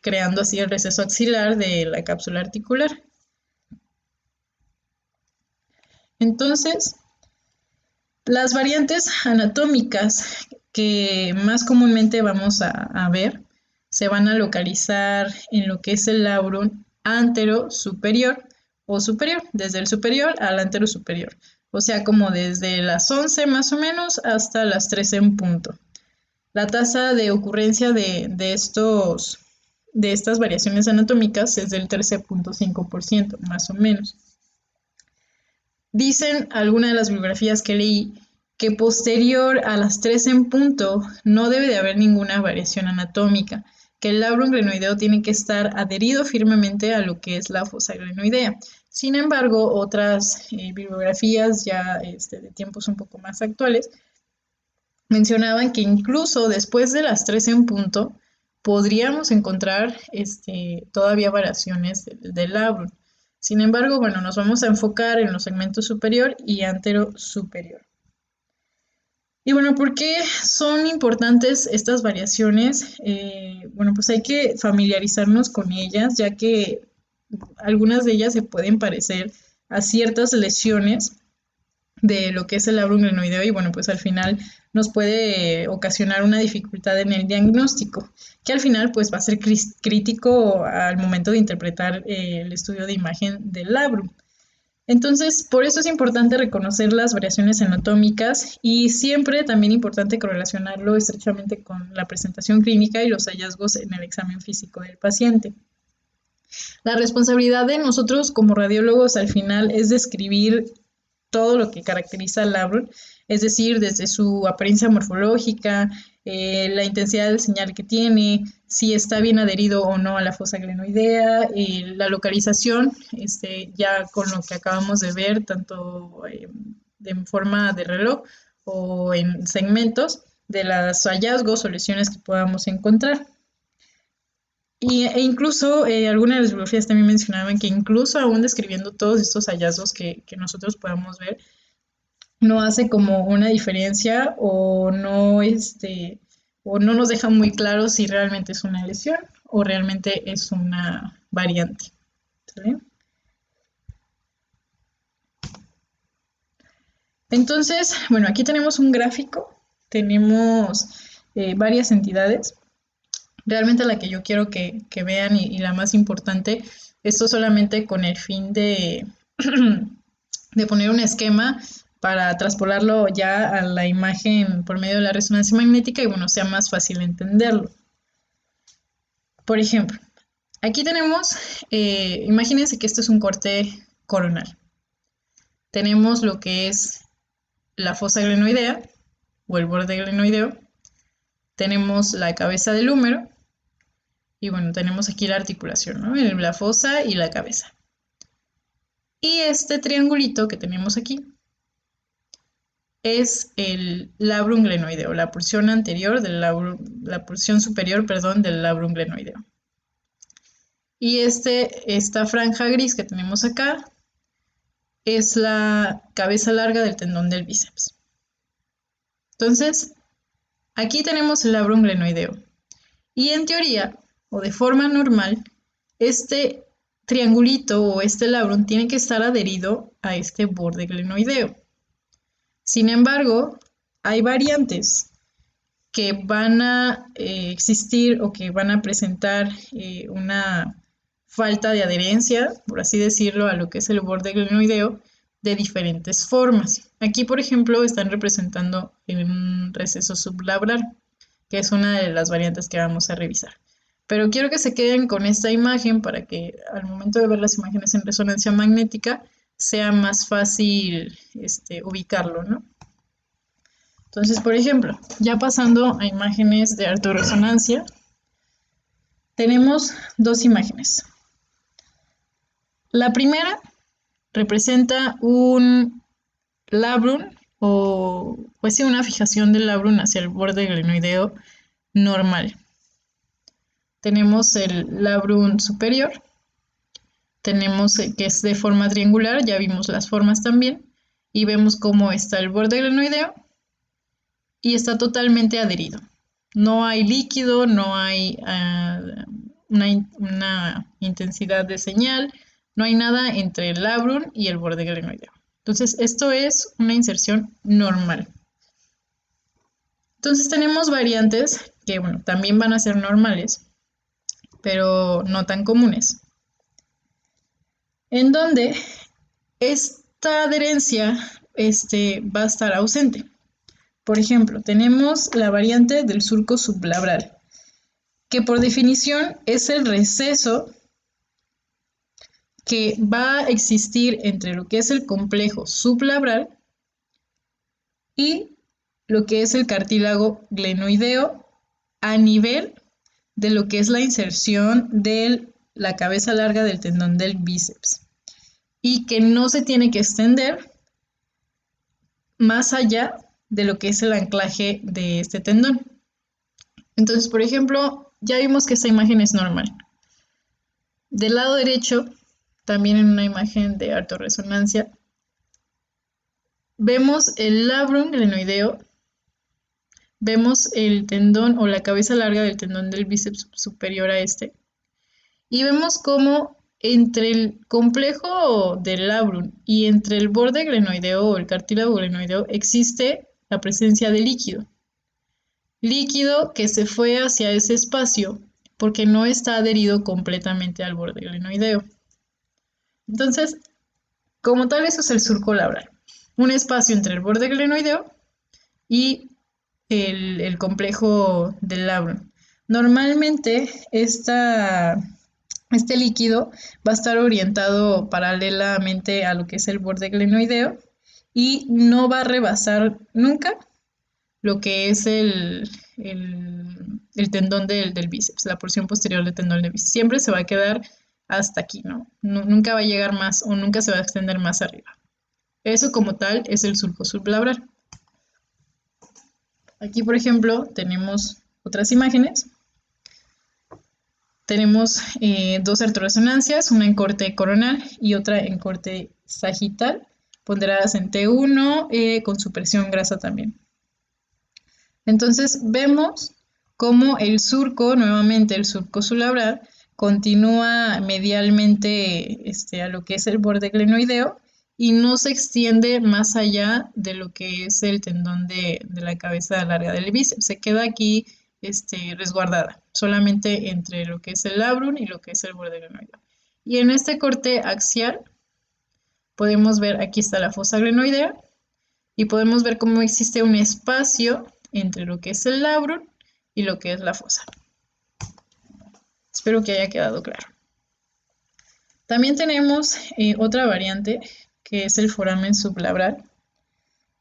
creando así el receso axilar de la cápsula articular. Entonces, las variantes anatómicas que más comúnmente vamos a ver se van a localizar en lo que es el labrum antero superior o superior, desde el superior al antero superior, o sea, como desde las 11 más o menos hasta las 13 en punto. La tasa de ocurrencia de estas variaciones anatómicas es del 13.5%, más o menos. Dicen algunas de las bibliografías que leí que posterior a las 3 en punto no debe de haber ninguna variación anatómica, que el labrum glenoideo tiene que estar adherido firmemente a lo que es la fosa glenoidea. Sin embargo, otras bibliografías ya de tiempos un poco más actuales mencionaban que incluso después de las 3 en punto podríamos encontrar todavía variaciones del labrum. Sin embargo, bueno, nos vamos a enfocar en los segmentos superior y antero superior. Y bueno, ¿por qué son importantes estas variaciones? Bueno, pues hay que familiarizarnos con ellas, ya que algunas de ellas se pueden parecer a ciertas lesiones de lo que es el labrum glenoideo y bueno, pues al final nos puede ocasionar una dificultad en el diagnóstico, que al final pues va a ser crítico al momento de interpretar el estudio de imagen del labrum. Entonces, por eso es importante reconocer las variaciones anatómicas y siempre también importante correlacionarlo estrechamente con la presentación clínica y los hallazgos en el examen físico del paciente. La responsabilidad de nosotros como radiólogos al final es describir todo lo que caracteriza al labrum, es decir, desde su apariencia morfológica, la intensidad del señal que tiene, si está bien adherido o no a la fosa glenoidea, la localización, ya con lo que acabamos de ver, tanto de forma de reloj o en segmentos, de los hallazgos o lesiones que podamos encontrar. E incluso algunas de las bibliografías también mencionaban que incluso aún describiendo todos estos hallazgos que nosotros podamos ver, no hace como una diferencia o no nos deja muy claro si realmente es una lesión o realmente es una variante. ¿Sí? Entonces, bueno, aquí tenemos un gráfico, tenemos varias entidades. Realmente la que yo quiero que vean y la más importante, esto solamente con el fin de poner un esquema para traspolarlo ya a la imagen por medio de la resonancia magnética y bueno, sea más fácil entenderlo. Por ejemplo, aquí tenemos, imagínense que esto es un corte coronal. Tenemos lo que es la fosa glenoidea o el borde glenoideo, tenemos la cabeza del húmero y bueno, tenemos aquí la articulación, ¿no? La fosa y la cabeza. Y este triangulito que tenemos aquí es el labrum glenoideo, la porción anterior del labrum, la porción superior, perdón, del labrum glenoideo. Y esta franja gris que tenemos acá es la cabeza larga del tendón del bíceps. Entonces, aquí tenemos el labrum glenoideo. Y en teoría, o de forma normal, este triangulito o este labrum tiene que estar adherido a este borde glenoideo. Sin embargo, hay variantes que van a existir o que van a presentar una falta de adherencia, por así decirlo, a lo que es el borde glenoideo de diferentes formas. Aquí, por ejemplo, están representando un receso sublabral, que es una de las variantes que vamos a revisar. Pero quiero que se queden con esta imagen para que al momento de ver las imágenes en resonancia magnética sea más fácil ubicarlo, ¿no? Entonces, por ejemplo, ya pasando a imágenes de ortorresonancia, tenemos dos imágenes. La primera representa un labrum o pues sí, una fijación del labrum hacia el borde glenoideo normal. Tenemos el labrum superior, tenemos que es de forma triangular, ya vimos las formas también, y vemos cómo está el borde glenoideo y está totalmente adherido. No hay líquido, no hay una intensidad de señal, no hay nada entre el labrum y el borde glenoideo. Entonces, esto es una inserción normal. Entonces, tenemos variantes que, bueno, también van a ser normales, pero no tan comunes, en donde esta adherencia va a estar ausente. Por ejemplo, tenemos la variante del surco sublabral, que por definición es el receso que va a existir entre lo que es el complejo sublabral y lo que es el cartílago glenoideo a nivel de lo que es la inserción de la cabeza larga del tendón del bíceps y que no se tiene que extender más allá de lo que es el anclaje de este tendón. Entonces, por ejemplo, ya vimos que esta imagen es normal. Del lado derecho, también en una imagen de ortorresonancia, vemos el labrum glenoideo, vemos el tendón o la cabeza larga del tendón del bíceps superior a este, y vemos cómo entre el complejo del labrum y entre el borde glenoideo o el cartílago glenoideo existe la presencia de líquido. Líquido que se fue hacia ese espacio porque no está adherido completamente al borde glenoideo. Entonces, como tal, eso es el surco labral. Un espacio entre el borde glenoideo y el complejo del labrum. Normalmente este líquido va a estar orientado paralelamente a lo que es el borde glenoideo y no va a rebasar nunca lo que es el tendón del bíceps, la porción posterior del tendón del bíceps. Siempre se va a quedar hasta aquí, ¿no? Nunca va a llegar más o nunca se va a extender más arriba. Eso como tal es el surco sublabral. Aquí, por ejemplo, tenemos otras imágenes. Tenemos dos ortorresonancias, una en corte coronal y otra en corte sagital, ponderadas en T1 con supresión grasa también. Entonces vemos cómo el surco, nuevamente el surco sublabral, continúa medialmente a lo que es el borde glenoideo y no se extiende más allá de lo que es el tendón de la cabeza larga del bíceps. Se queda aquí resguardada, solamente entre lo que es el labrum y lo que es el borde glenoideo. Y en este corte axial podemos ver, aquí está la fosa glenoidea, y podemos ver cómo existe un espacio entre lo que es el labrum y lo que es la fosa. Espero que haya quedado claro. También tenemos otra variante que es el foramen sublabral.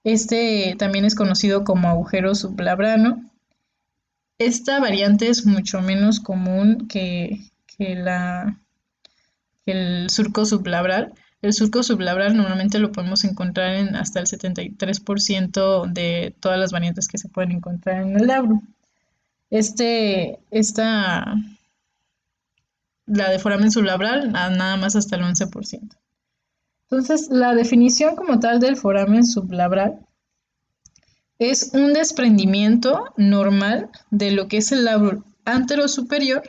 Este también es conocido como agujero sublabrano. Esta variante es mucho menos común que el surco sublabral. El surco sublabral normalmente lo podemos encontrar en hasta el 73% de todas las variantes que se pueden encontrar en el labrum. La de foramen sublabral, nada más hasta el 11%. Entonces, la definición como tal del foramen sublabral es un desprendimiento normal de lo que es el labrum anterosuperior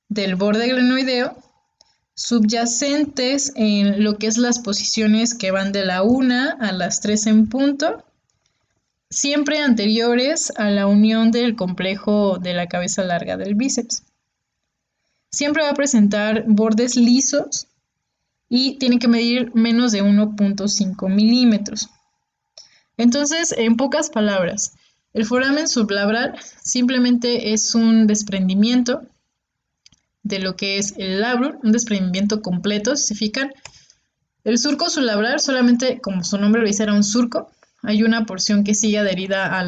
del borde glenoideo, subyacentes en lo que es las posiciones que van de la 1 a las 3 en punto, siempre anteriores a la unión del complejo de la cabeza larga del bíceps. Siempre va a presentar bordes lisos y tiene que medir menos de 1.5 milímetros. Entonces, en pocas palabras, El foramen sublabral simplemente es un desprendimiento de lo que es el labrum, un desprendimiento completo, si se fijan. El surco sublabral solamente, como su nombre lo dice, era un surco. Hay una porción que sigue adherida a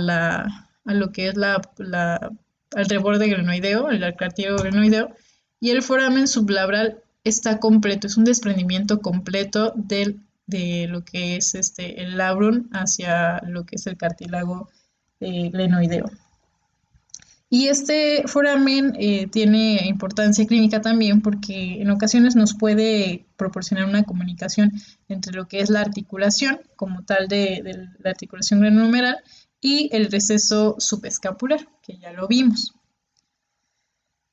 lo que es al reborde glenoideo, el cartílago glenoideo, y el foramen sublabral está completo, es un desprendimiento completo de lo que es el labrum hacia lo que es el cartílago glenoideo. Y este foramen tiene importancia clínica también porque en ocasiones nos puede proporcionar una comunicación entre lo que es la articulación como tal de la articulación glenohumeral y el receso subescapular, que ya lo vimos.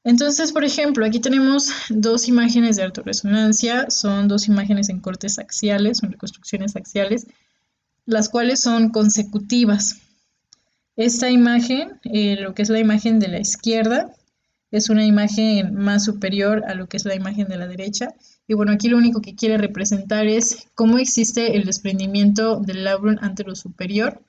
Entonces, por ejemplo, aquí tenemos dos imágenes de autorresonancia, son dos imágenes en cortes axiales, son reconstrucciones axiales, las cuales son consecutivas. Esta imagen, lo que es la imagen de la izquierda, es una imagen más superior a lo que es la imagen de la derecha. Y bueno, aquí lo único que quiere representar es cómo existe el desprendimiento del labrum anterosuperior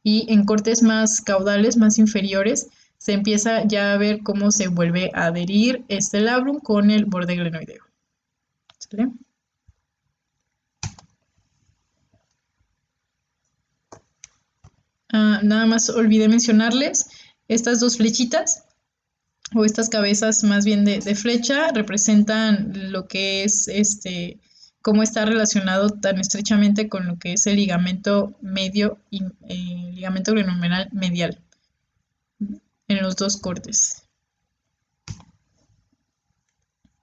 y en cortes más caudales, más inferiores, se empieza ya a ver cómo se vuelve a adherir este labrum con el borde glenoideo. ¿Sale? Nada más olvidé mencionarles estas dos flechitas o estas cabezas más bien de flecha representan lo que es cómo está relacionado tan estrechamente con lo que es el ligamento medio y ligamento glenohumeral medial en los dos cortes.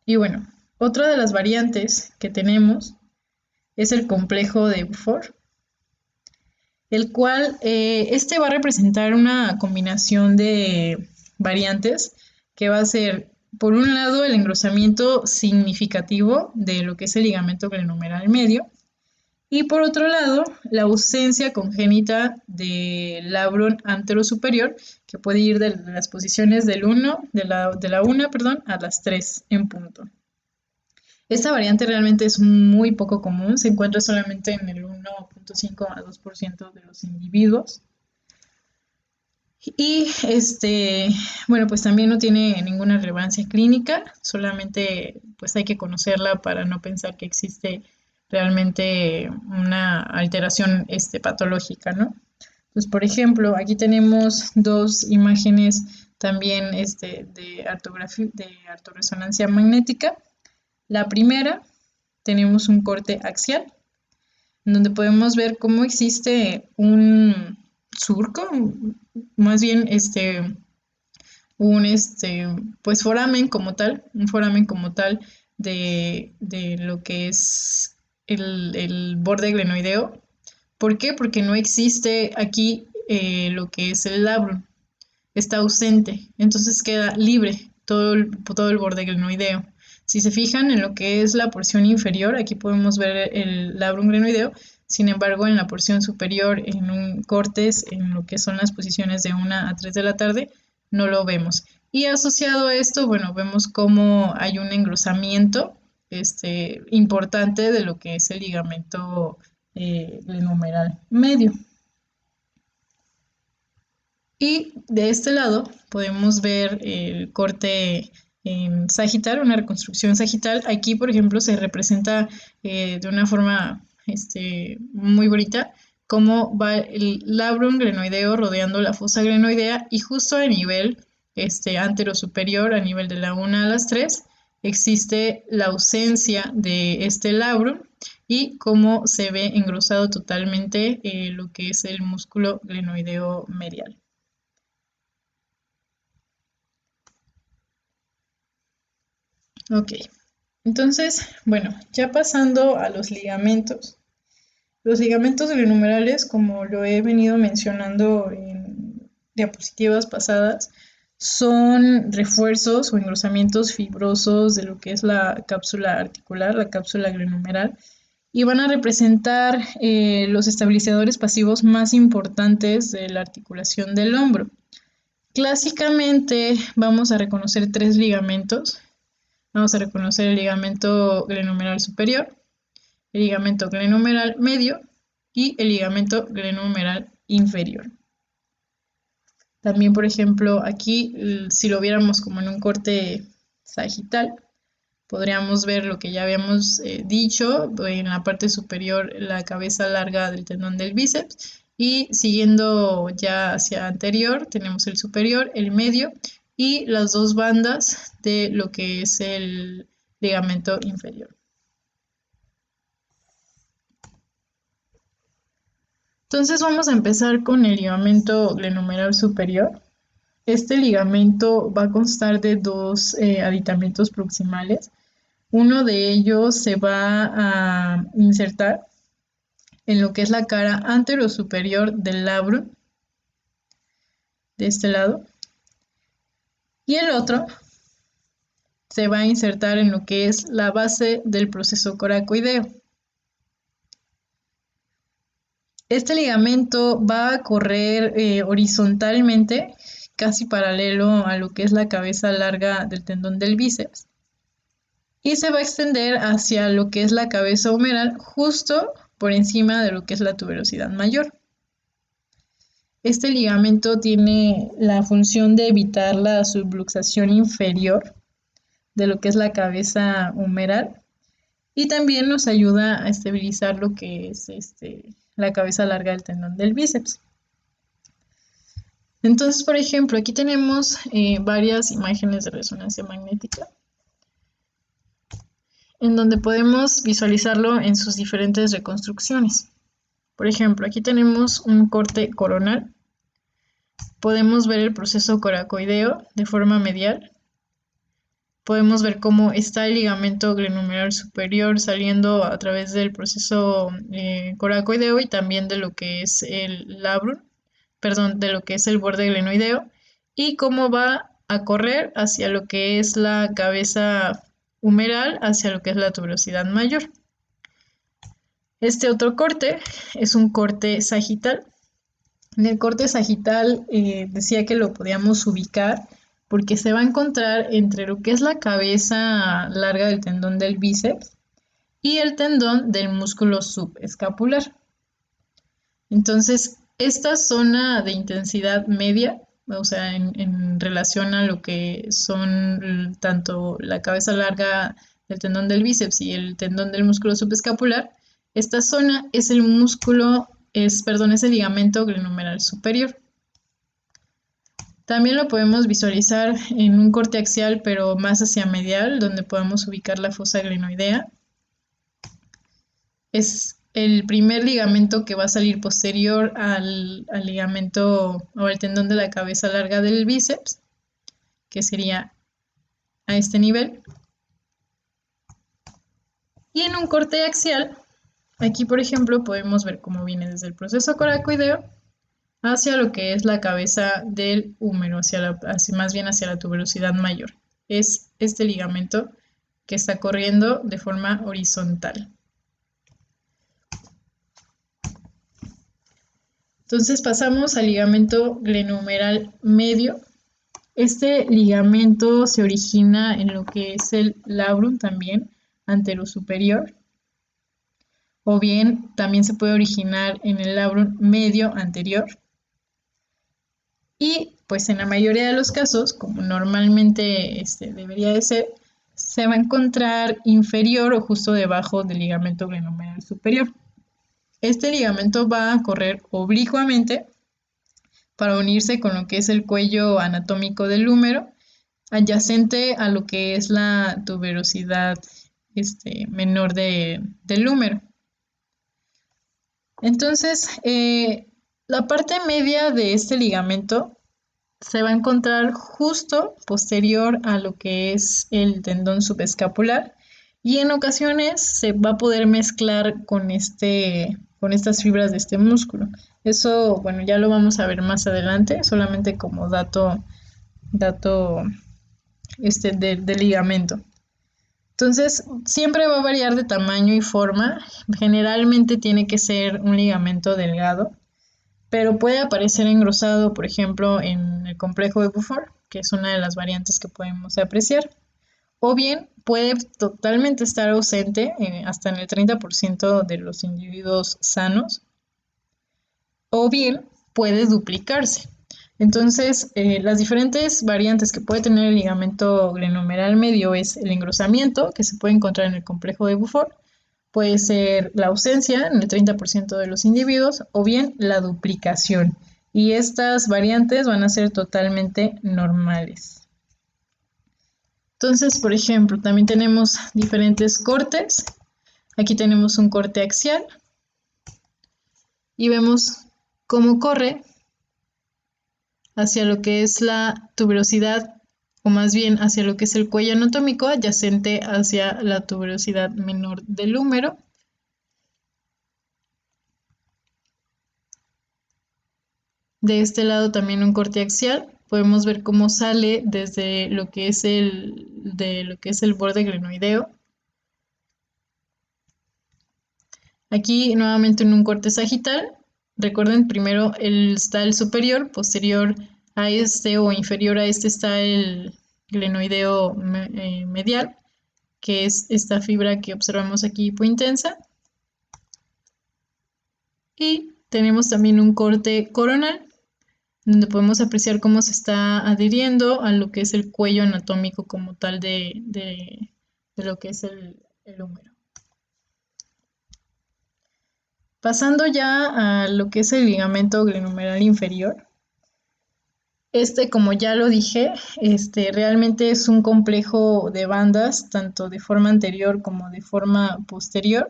Y bueno, otra de las variantes que tenemos es el complejo de Beaufort, el cual va a representar una combinación de variantes que va a ser, por un lado, el engrosamiento significativo de lo que es el ligamento glenohumeral medio, y por otro lado, la ausencia congénita del labrum anterosuperior, que puede ir de las posiciones de la 1, perdón, a las 3 en punto. Esta variante realmente es muy poco común, se encuentra solamente en el 1.5 a 2% de los individuos. Y bueno, pues también no tiene ninguna relevancia clínica, solamente pues hay que conocerla para no pensar que existe realmente una alteración patológica, ¿no? Pues por ejemplo, aquí tenemos dos imágenes también de artorresonancia magnética. La primera, tenemos un corte axial, en donde podemos ver cómo existe un surco, más bien un pues foramen como tal, un foramen como tal de lo que es el borde glenoideo. ¿Por qué? Porque no existe aquí lo que es el labrum, está ausente, entonces queda libre todo el borde glenoideo. Si se fijan en lo que es la porción inferior, aquí podemos ver el labrum glenoideo, sin embargo en la porción superior, en un cortes, en lo que son las posiciones de 1 a 3 de la tarde, no lo vemos. Y asociado a esto, bueno, vemos cómo hay un engrosamiento importante de lo que es el ligamento glenohumeral medio. Y de este lado podemos ver el corte sagital, una reconstrucción sagital. Aquí, por ejemplo, se representa de una forma muy bonita cómo va el labrum glenoideo rodeando la fosa glenoidea y justo a nivel anterosuperior, a nivel de la 1 a las 3, existe la ausencia de este labrum y cómo se ve engrosado totalmente lo que es el músculo glenoideo medial. Ok, entonces, bueno, ya pasando a los ligamentos glenohumerales, como lo he venido mencionando en diapositivas pasadas, son refuerzos o engrosamientos fibrosos de lo que es la cápsula articular, la cápsula glenohumeral, y van a representar los estabilizadores pasivos más importantes de la articulación del hombro. Clásicamente vamos a reconocer tres ligamentos. Vamos a reconocer el ligamento glenohumeral superior, el ligamento glenohumeral medio y el ligamento glenohumeral inferior. También, por ejemplo, aquí, si lo viéramos como en un corte sagital, podríamos ver lo que ya habíamos dicho, en la parte superior la cabeza larga del tendón del bíceps y siguiendo ya hacia anterior tenemos el superior, el medio y las dos bandas de lo que es el ligamento inferior. Entonces vamos a empezar con el ligamento glenohumeral superior. Este ligamento va a constar de dos aditamentos proximales. Uno de ellos se va a insertar en lo que es la cara anterosuperior del labrum, de este lado, y el otro se va a insertar en lo que es la base del proceso coracoideo. Este ligamento va a correr horizontalmente, casi paralelo a lo que es la cabeza larga del tendón del bíceps, y se va a extender hacia lo que es la cabeza humeral, justo por encima de lo que es la tuberosidad mayor. Este ligamento tiene la función de evitar la subluxación inferior de lo que es la cabeza humeral y también nos ayuda a estabilizar lo que es la cabeza larga del tendón del bíceps. Entonces, por ejemplo, aquí tenemos varias imágenes de resonancia magnética en donde podemos visualizarlo en sus diferentes reconstrucciones. Por ejemplo, aquí tenemos un corte coronal. Podemos ver el proceso coracoideo de forma medial. Podemos ver cómo está el ligamento glenohumeral superior saliendo a través del proceso coracoideo y también de lo que es el labrum, perdón, de lo que es el borde glenoideo y cómo va a correr hacia lo que es la cabeza humeral, hacia lo que es la tuberosidad mayor. Este otro corte es un corte sagital. En el corte sagital decía que lo podíamos ubicar porque se va a encontrar entre lo que es la cabeza larga del tendón del bíceps y el tendón del músculo subescapular. Entonces, esta zona de intensidad media, o sea, en relación a lo que son tanto la cabeza larga del tendón del bíceps y el tendón del músculo subescapular, esta zona es el es el ligamento glenohumeral superior. También lo podemos visualizar en un corte axial, pero más hacia medial, donde podemos ubicar la fosa glenoidea. Es el primer ligamento que va a salir posterior al ligamento o al tendón de la cabeza larga del bíceps, que sería a este nivel. Y en un corte axial, aquí por ejemplo podemos ver cómo viene desde el proceso coracoideo hacia lo que es la cabeza del húmero, más bien hacia la tuberosidad mayor. Es este ligamento que está corriendo de forma horizontal. Entonces pasamos al ligamento glenohumeral medio. Este ligamento se origina en lo que es el labrum también, anterosuperior, o bien también se puede originar en el labrum medio anterior. Y pues en la mayoría de los casos, como normalmente debería de ser, se va a encontrar inferior o justo debajo del ligamento glenohumeral superior. Este ligamento va a correr oblicuamente para unirse con lo que es el cuello anatómico del húmero, adyacente a lo que es la tuberosidad menor del húmero. Entonces, la parte media de este ligamento se va a encontrar justo posterior a lo que es el tendón subescapular y en ocasiones se va a poder mezclar con estas fibras de este músculo. Eso, bueno, ya lo vamos a ver más adelante, solamente como dato del ligamento. Entonces, siempre va a variar de tamaño y forma. Generalmente tiene que ser un ligamento delgado, pero puede aparecer engrosado, por ejemplo, en el complejo de Beaufort, que es una de las variantes que podemos apreciar. O bien puede totalmente estar ausente hasta en el 30% de los individuos sanos. O bien puede duplicarse. Entonces, las diferentes variantes que puede tener el ligamento glenohumeral medio es el engrosamiento, que se puede encontrar en el complejo de Beaufort, puede ser la ausencia en el 30% de los individuos o bien la duplicación. Y estas variantes van a ser totalmente normales. Entonces, por ejemplo, también tenemos diferentes cortes. Aquí tenemos un corte axial y vemos cómo corre hacia lo que es la tuberosidad, o más bien hacia lo que es el cuello anatómico adyacente hacia la tuberosidad menor del húmero. De este lado también un corte axial. Podemos ver cómo sale desde lo que es el borde glenoideo. Aquí nuevamente en un corte sagital. Recuerden, primero está el superior, posterior a este o inferior a este está el glenoideo medial, que es esta fibra que observamos aquí hipointensa. Y tenemos también un corte coronal, donde podemos apreciar cómo se está adhiriendo a lo que es el cuello anatómico como tal de lo que es el húmero. Pasando ya a lo que es el ligamento glenohumeral inferior. Como ya lo dije, realmente es un complejo de bandas, tanto de forma anterior como de forma posterior.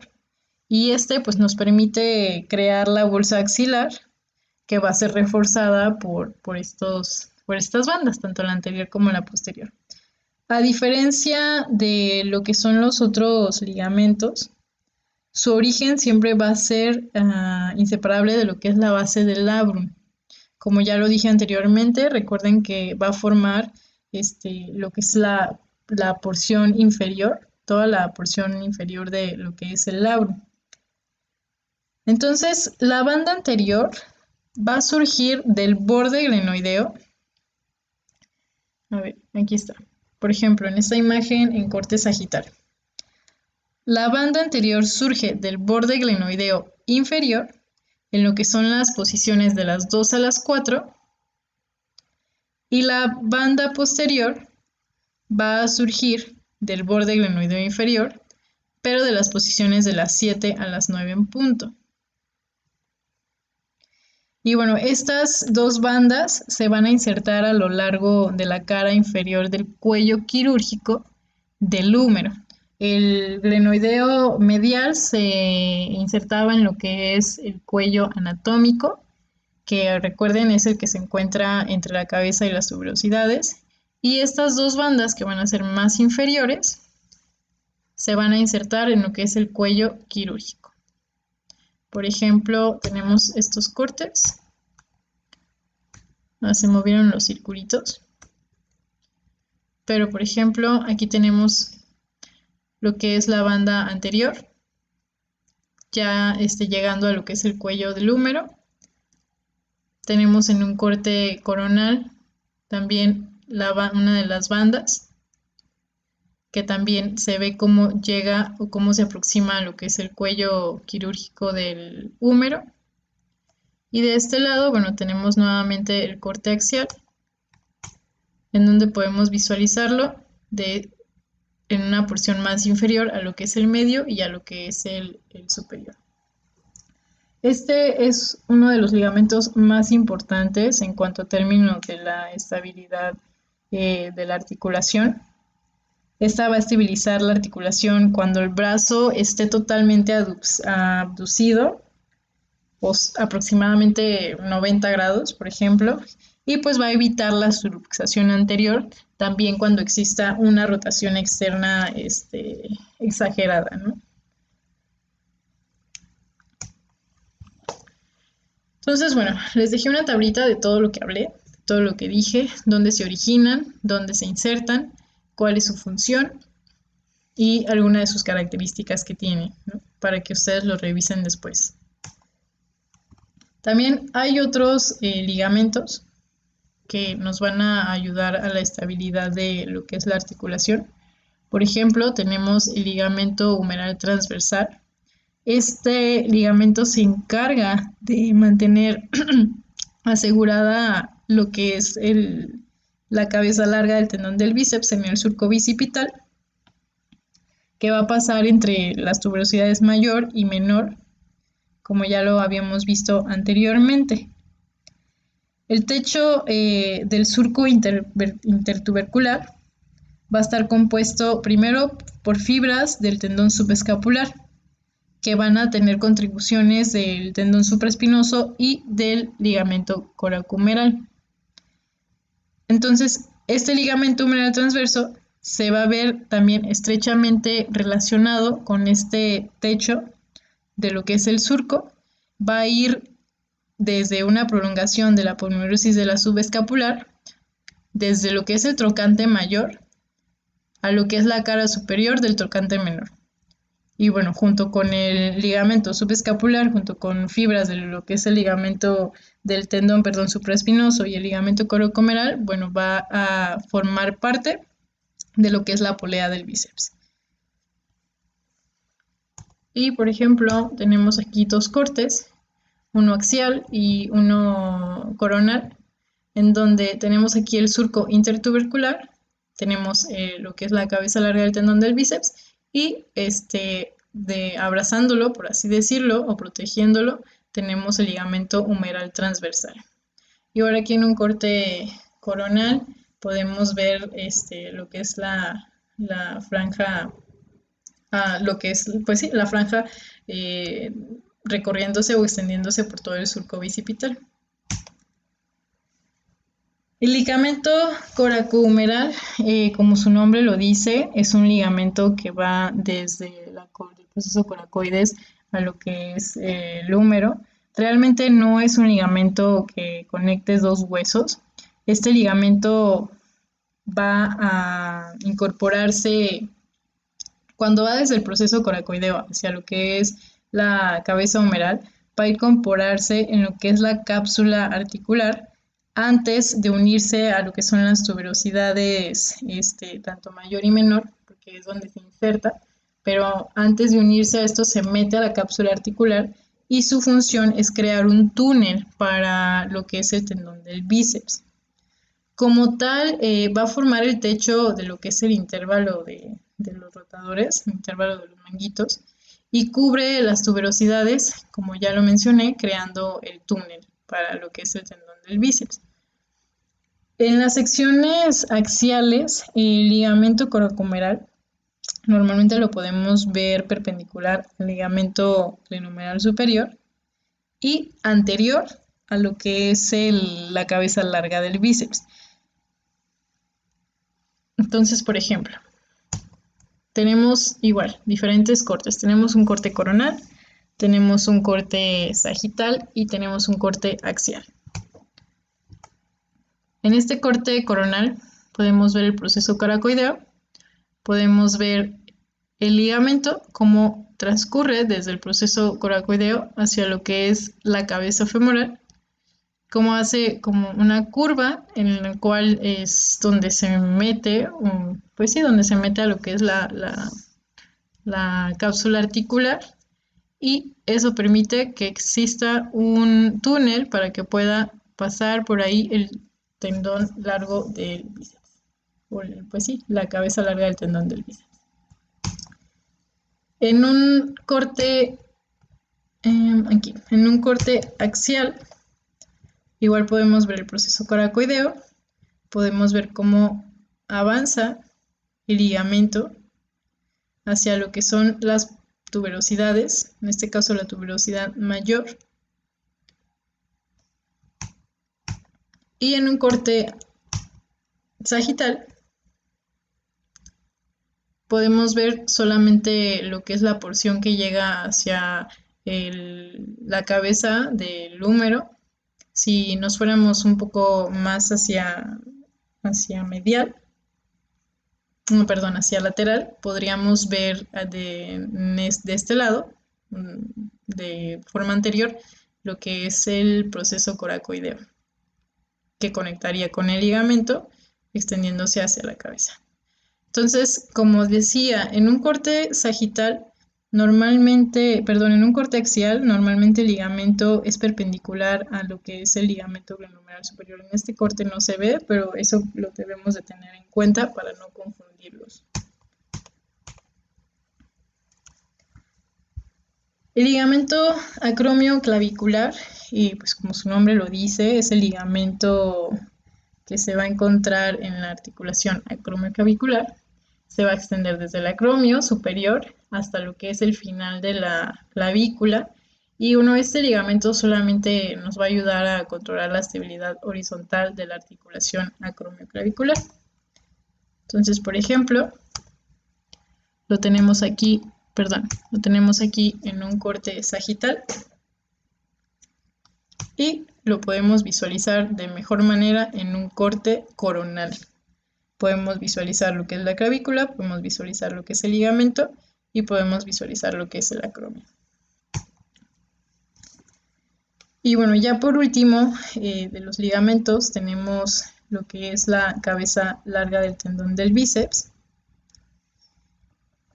Y pues nos permite crear la bolsa axilar, que va a ser reforzada por estas bandas, tanto la anterior como la posterior. A diferencia de lo que son los otros ligamentos, su origen siempre va a ser inseparable de lo que es la base del labrum. Como ya lo dije anteriormente, recuerden que va a formar lo que es la porción inferior, toda la porción inferior de lo que es el labrum. Entonces, la banda anterior va a surgir del borde glenoideo. A ver, aquí está. Por ejemplo, en esta imagen en corte sagital. La banda anterior surge del borde glenoideo inferior, en lo que son las posiciones de las 2 a las 4, y la banda posterior va a surgir del borde glenoideo inferior, pero de las posiciones de las 7 a las 9 en punto. Y bueno, estas dos bandas se van a insertar a lo largo de la cara inferior del cuello quirúrgico del húmero. El glenoideo medial se insertaba en lo que es el cuello anatómico, que recuerden es el que se encuentra entre la cabeza y las tuberosidades. Y estas dos bandas, que van a ser más inferiores, se van a insertar en lo que es el cuello quirúrgico. Por ejemplo, tenemos estos cortes. Se movieron los circulitos. Pero, por ejemplo, aquí tenemos lo que es la banda anterior, ya llegando a lo que es el cuello del húmero. Tenemos en un corte coronal también una de las bandas, que también se ve cómo llega o cómo se aproxima a lo que es el cuello quirúrgico del húmero. Y de este lado, bueno, tenemos nuevamente el corte axial, en donde podemos visualizarlo en una porción más inferior a lo que es el medio y a lo que es el superior. Este es uno de los ligamentos más importantes en cuanto a términos de la estabilidad de la articulación. Esta va a estabilizar la articulación cuando el brazo esté totalmente abducido, aproximadamente 90 grados, por ejemplo, y pues va a evitar la subluxación anterior, también cuando exista una rotación externa exagerada, ¿no? Entonces, bueno, les dejé una tablita de todo lo que hablé, todo lo que dije, dónde se originan, dónde se insertan, cuál es su función y alguna de sus características que tiene, ¿no? Para que ustedes lo revisen después. También hay otros ligamentos que nos van a ayudar a la estabilidad de lo que es la articulación. Por ejemplo, tenemos el ligamento humeral transversal. Este ligamento se encarga de mantener asegurada lo que es la cabeza larga del tendón del bíceps en el surco bicipital, que va a pasar entre las tuberosidades mayor y menor, como ya lo habíamos visto anteriormente. El techo del surco intertubercular va a estar compuesto primero por fibras del tendón subescapular, que van a tener contribuciones del tendón supraespinoso y del ligamento coracohumeral. Entonces, este ligamento humeral transverso se va a ver también estrechamente relacionado con este techo de lo que es el surco. Va a ir desde una prolongación de la aponeurosis de la subescapular, desde lo que es el trocante mayor a lo que es la cara superior del trocante menor. Y bueno, junto con el ligamento subescapular, junto con fibras de lo que es el ligamento del tendón, perdón, supraespinoso y el ligamento coracohumeral, bueno, va a formar parte de lo que es la polea del bíceps. Y por ejemplo, tenemos aquí dos cortes, uno axial y uno coronal, en donde tenemos aquí el surco intertubercular, tenemos lo que es la cabeza larga del tendón del bíceps y abrazándolo, por así decirlo, o protegiéndolo, tenemos el ligamento humeral transversal. Y ahora aquí en un corte coronal podemos ver lo que es la franja, lo que es, pues sí, la franja recorriéndose o extendiéndose por todo el surco bicipital. El ligamento coracohumeral, como su nombre lo dice, es un ligamento que va desde el proceso coracoides a lo que es el húmero. Realmente no es un ligamento que conecte dos huesos. Este ligamento va a incorporarse cuando va desde el proceso coracoideo hacia lo que es la cabeza humeral, va a incorporarse en lo que es la cápsula articular antes de unirse a lo que son las tuberosidades tanto mayor y menor, porque es donde se inserta, pero antes de unirse a esto se mete a la cápsula articular y su función es crear un túnel para lo que es el tendón del bíceps. Como tal, va a formar el techo de lo que es el intervalo de los rotadores, el intervalo de los manguitos, y cubre las tuberosidades, como ya lo mencioné, creando el túnel para lo que es el tendón del bíceps. En las secciones axiales, el ligamento coracohumeral normalmente lo podemos ver perpendicular al ligamento glenohumeral superior y anterior a lo que es la cabeza larga del bíceps. Entonces, por ejemplo, tenemos igual diferentes cortes. Tenemos un corte coronal, tenemos un corte sagital y tenemos un corte axial. En este corte coronal podemos ver el proceso coracoideo, podemos ver el ligamento, cómo transcurre desde el proceso coracoideo hacia lo que es la cabeza femoral, cómo hace como una curva en la cual es donde se mete, pues sí, donde se mete a lo que es la cápsula articular y eso permite que exista un túnel para que pueda pasar por ahí el tendón largo del bíceps, pues sí, la cabeza larga del tendón del bíceps. En un corte, aquí, en un corte axial, igual podemos ver el proceso coracoideo, podemos ver cómo avanza el ligamento hacia lo que son las tuberosidades, en este caso la tuberosidad mayor. Y en un corte sagital podemos ver solamente lo que es la porción que llega hacia la cabeza del húmero. Si nos fuéramos un poco más hacia medial, no, perdón, hacia lateral, podríamos ver de este lado, de forma anterior, lo que es el proceso coracoideo, que conectaría con el ligamento, extendiéndose hacia la cabeza. Entonces, como decía, en un corte sagital Normalmente, perdón, en un corte axial, normalmente el ligamento es perpendicular a lo que es el ligamento glenohumeral superior. En este corte no se ve, pero eso lo debemos de tener en cuenta para no confundirlos. El ligamento acromio clavicular, y pues como su nombre lo dice, es el ligamento que se va a encontrar en la articulación acromioclavicular. Se va a extender desde el acromio superior hasta lo que es el final de la clavícula. Y bueno, este ligamento solamente nos va a ayudar a controlar la estabilidad horizontal de la articulación acromioclavicular. Entonces, por ejemplo, lo tenemos aquí, lo tenemos aquí en un corte sagital y lo podemos visualizar de mejor manera en un corte coronal. Podemos visualizar lo que es la clavícula, podemos visualizar lo que es el ligamento y podemos visualizar lo que es el acromio. Y bueno, ya por último, de los ligamentos tenemos lo que es la cabeza larga del tendón del bíceps,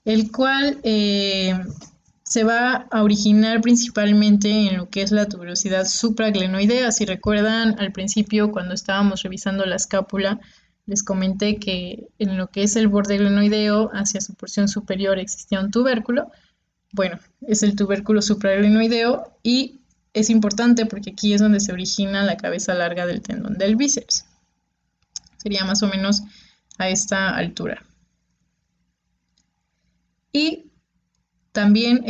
el cual se va a originar principalmente en lo que es la tuberosidad supraglenoidea. Si recuerdan al principio cuando estábamos revisando la escápula, les comenté que en lo que es el borde glenoideo, hacia su porción superior existía un tubérculo. Bueno, es el tubérculo supraglenoideo y es importante porque aquí es donde se origina la cabeza larga del tendón del bíceps. Sería más o menos a esta altura. Y también,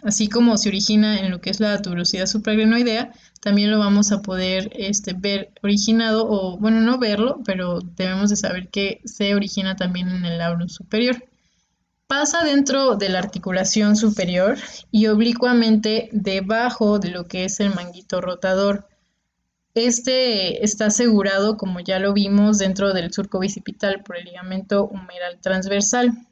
así como se origina en lo que es la tuberosidad supraglenoidea, también lo vamos a poder ver originado, o bueno, no verlo, pero debemos de saber que se origina también en el labrum superior. Pasa dentro de la articulación superior y oblicuamente debajo de lo que es el manguito rotador. Este está asegurado, como ya lo vimos, dentro del surco bicipital por el ligamento humeral transversal.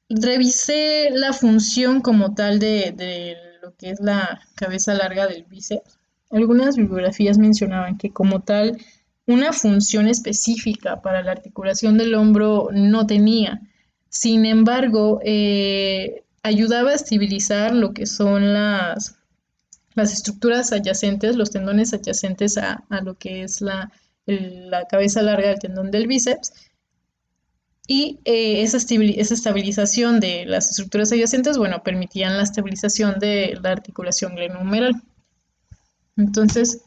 Revisé la función como tal de lo que es la cabeza larga del bíceps. Algunas bibliografías mencionaban que como tal una función específica para la articulación del hombro no tenía. Sin embargo, ayudaba a estabilizar lo que son las estructuras adyacentes, los tendones adyacentes a lo que es la cabeza larga del tendón del bíceps. Y esa estabilización de las estructuras adyacentes, bueno, permitían la estabilización de la articulación glenohumeral. Entonces,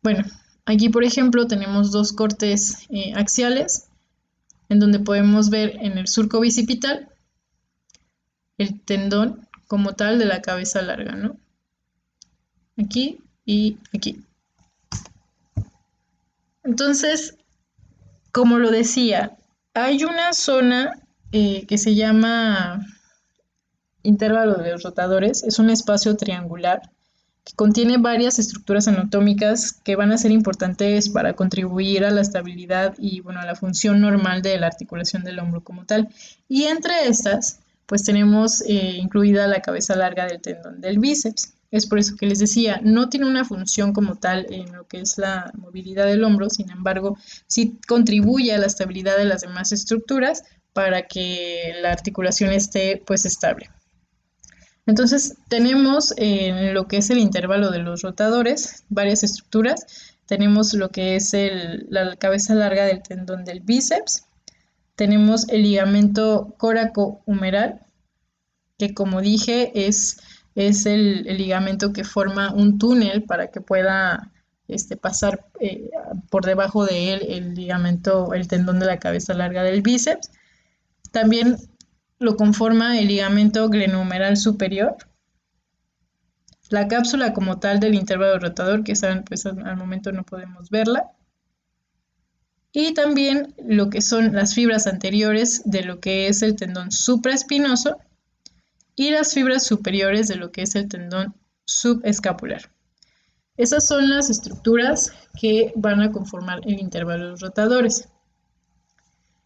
bueno, aquí por ejemplo tenemos dos cortes axiales, en donde podemos ver en el surco bicipital el tendón como tal de la cabeza larga, ¿no? Aquí y aquí. Entonces, como lo decía, hay una zona que se llama intervalo de los rotadores. Es un espacio triangular que contiene varias estructuras anatómicas que van a ser importantes para contribuir a la estabilidad y bueno, a la función normal de la articulación del hombro como tal. Y entre estas, pues tenemos incluida la cabeza larga del tendón del bíceps. Es por eso que les decía, no tiene una función como tal en lo que es la movilidad del hombro, sin embargo, sí contribuye a la estabilidad de las demás estructuras para que la articulación esté pues estable. Entonces tenemos en lo que es el intervalo de los rotadores varias estructuras. Tenemos lo que es la cabeza larga del tendón del bíceps. Tenemos el ligamento coracohumeral, que como dije es el ligamento que forma un túnel para que pueda pasar por debajo de él el ligamento, el tendón de la cabeza larga del bíceps. También lo conforma el ligamento glenohumeral superior, la cápsula como tal del intervalo rotador, que saben, pues al momento no podemos verla, y también lo que son las fibras anteriores de lo que es el tendón supraespinoso y las fibras superiores de lo que es el tendón subescapular. Esas son las estructuras que van a conformar el intervalo de los rotadores.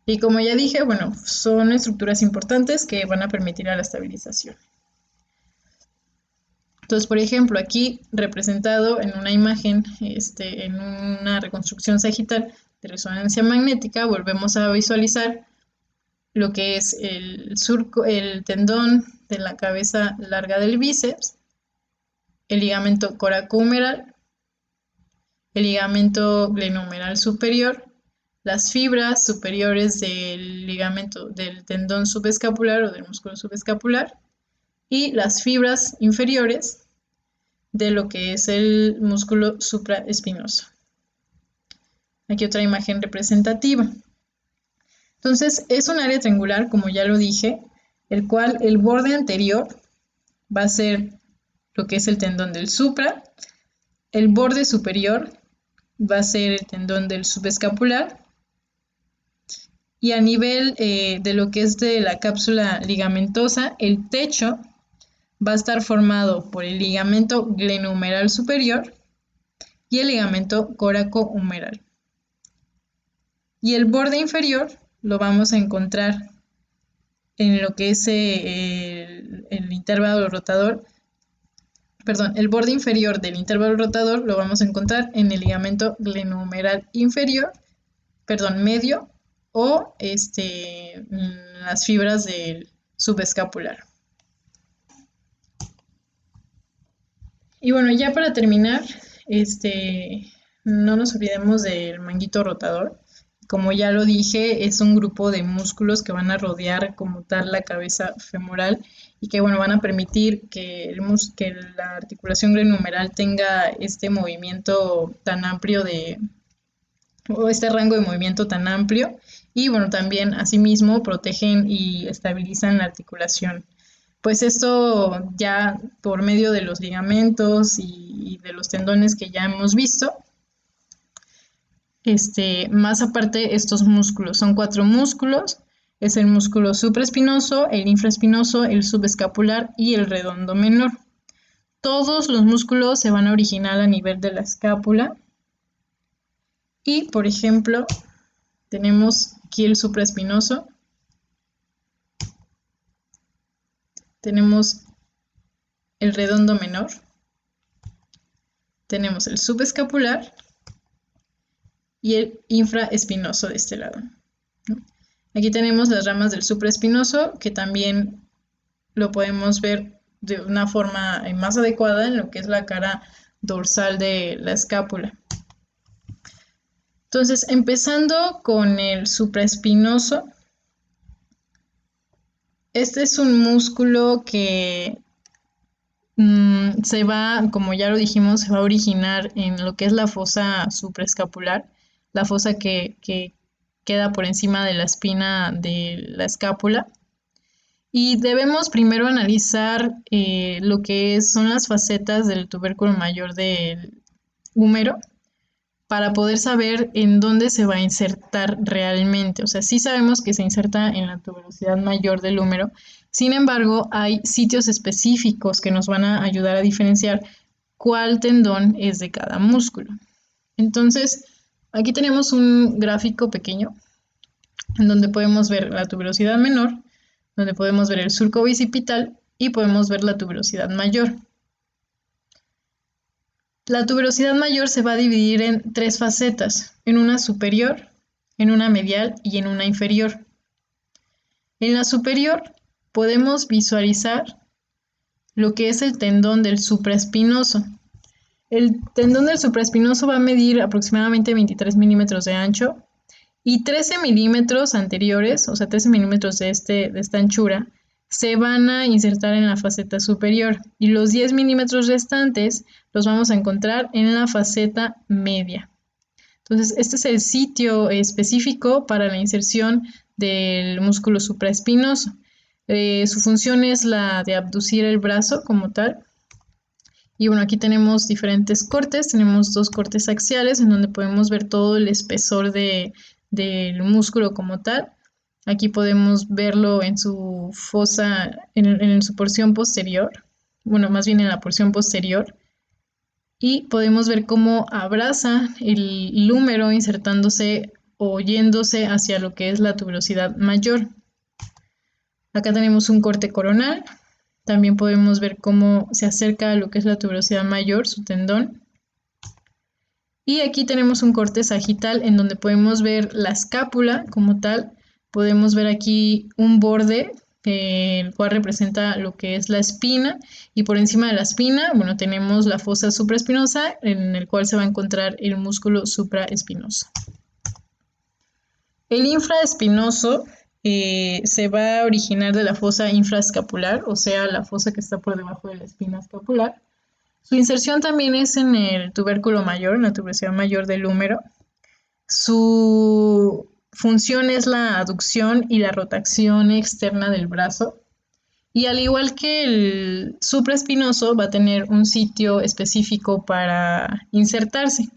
Y como ya dije, bueno, son estructuras importantes que van a permitir a la estabilización. Entonces, por ejemplo, aquí representado en una imagen, en una reconstrucción sagital de resonancia magnética, volvemos a visualizar lo que es el surco, el tendón de la cabeza larga del bíceps, el ligamento coracohumeral, el ligamento glenohumeral superior, las fibras superiores del ligamento del tendón subescapular o del músculo subescapular y las fibras inferiores de lo que es el músculo supraespinoso. Aquí otra imagen representativa. Entonces, es un área triangular, como ya lo dije, el cual el borde anterior va a ser lo que es el tendón del supra, el borde superior va a ser el tendón del subescapular y a nivel de lo que es de la cápsula ligamentosa, el techo va a estar formado por el ligamento glenohumeral superior y el ligamento coracohumeral. Y el borde inferior lo vamos a encontrar en lo que es el intervalo rotador, perdón, el borde inferior del intervalo rotador lo vamos a encontrar en el ligamento glenohumeral inferior, perdón, medio, o las fibras del subescapular. Y bueno, ya para terminar, no nos olvidemos del manguito rotador. Como ya lo dije, es un grupo de músculos que van a rodear como tal la cabeza femoral y que bueno, van a permitir que la articulación glenohumeral tenga este movimiento tan amplio o este rango de movimiento tan amplio y bueno, también asimismo protegen y estabilizan la articulación. Pues esto ya por medio de los ligamentos y de los tendones que ya hemos visto, más aparte estos músculos, son 4 músculos, es el músculo supraespinoso, el infraespinoso, el subescapular y el redondo menor. Todos los músculos se van a originar a nivel de la escápula y, por ejemplo, tenemos aquí el supraespinoso, tenemos el redondo menor, tenemos el subescapular y el infraespinoso de este lado. Aquí tenemos las ramas del supraespinoso, que también lo podemos ver de una forma más adecuada en lo que es la cara dorsal de la escápula. Entonces, empezando con el supraespinoso, este es un músculo que se va, como ya lo dijimos, se va a originar en lo que es la fosa supraescapular, la fosa que queda por encima de la espina de la escápula. Y debemos primero analizar lo que son las facetas del tubérculo mayor del húmero para poder saber en dónde se va a insertar realmente. O sea, sí sabemos que se inserta en la tuberosidad mayor del húmero, sin embargo, hay sitios específicos que nos van a ayudar a diferenciar cuál tendón es de cada músculo. Entonces, aquí tenemos un gráfico pequeño en donde podemos ver la tuberosidad menor, donde podemos ver el surco bicipital y podemos ver la tuberosidad mayor. La tuberosidad mayor se va a dividir en 3 facetas, en una superior, en una medial y en una inferior. En la superior podemos visualizar lo que es el tendón del supraespinoso. El tendón del supraespinoso va a medir aproximadamente 23 milímetros de ancho y 13 milímetros anteriores, o sea, 13 milímetros de esta anchura, se van a insertar en la faceta superior y los 10 milímetros restantes los vamos a encontrar en la faceta media. Entonces, este es el sitio específico para la inserción del músculo supraespinoso. Su función es la de abducir el brazo como tal. Y bueno, aquí tenemos diferentes cortes, tenemos 2 cortes axiales en donde podemos ver todo el espesor del músculo como tal. Aquí podemos verlo en su fosa, en su porción posterior, bueno, más bien en la porción posterior. Y podemos ver cómo abraza el húmero insertándose o yéndose hacia lo que es la tuberosidad mayor. Acá tenemos un corte coronal. También podemos ver cómo se acerca a lo que es la tuberosidad mayor, su tendón. Y aquí tenemos un corte sagital en donde podemos ver la escápula como tal, Podemos ver aquí un borde, el cual representa lo que es la espina, y por encima de la espina, bueno, tenemos la fosa supraespinosa, en el cual se va a encontrar el músculo supraespinoso. El infraespinoso se va a originar de la fosa infraescapular, o sea, la fosa que está por debajo de la espina escapular. Su inserción también es en el tubérculo mayor, en la tuberosidad mayor del húmero. Su función es la aducción y la rotación externa del brazo. Y al igual que el supraespinoso, va a tener un sitio específico para insertarse.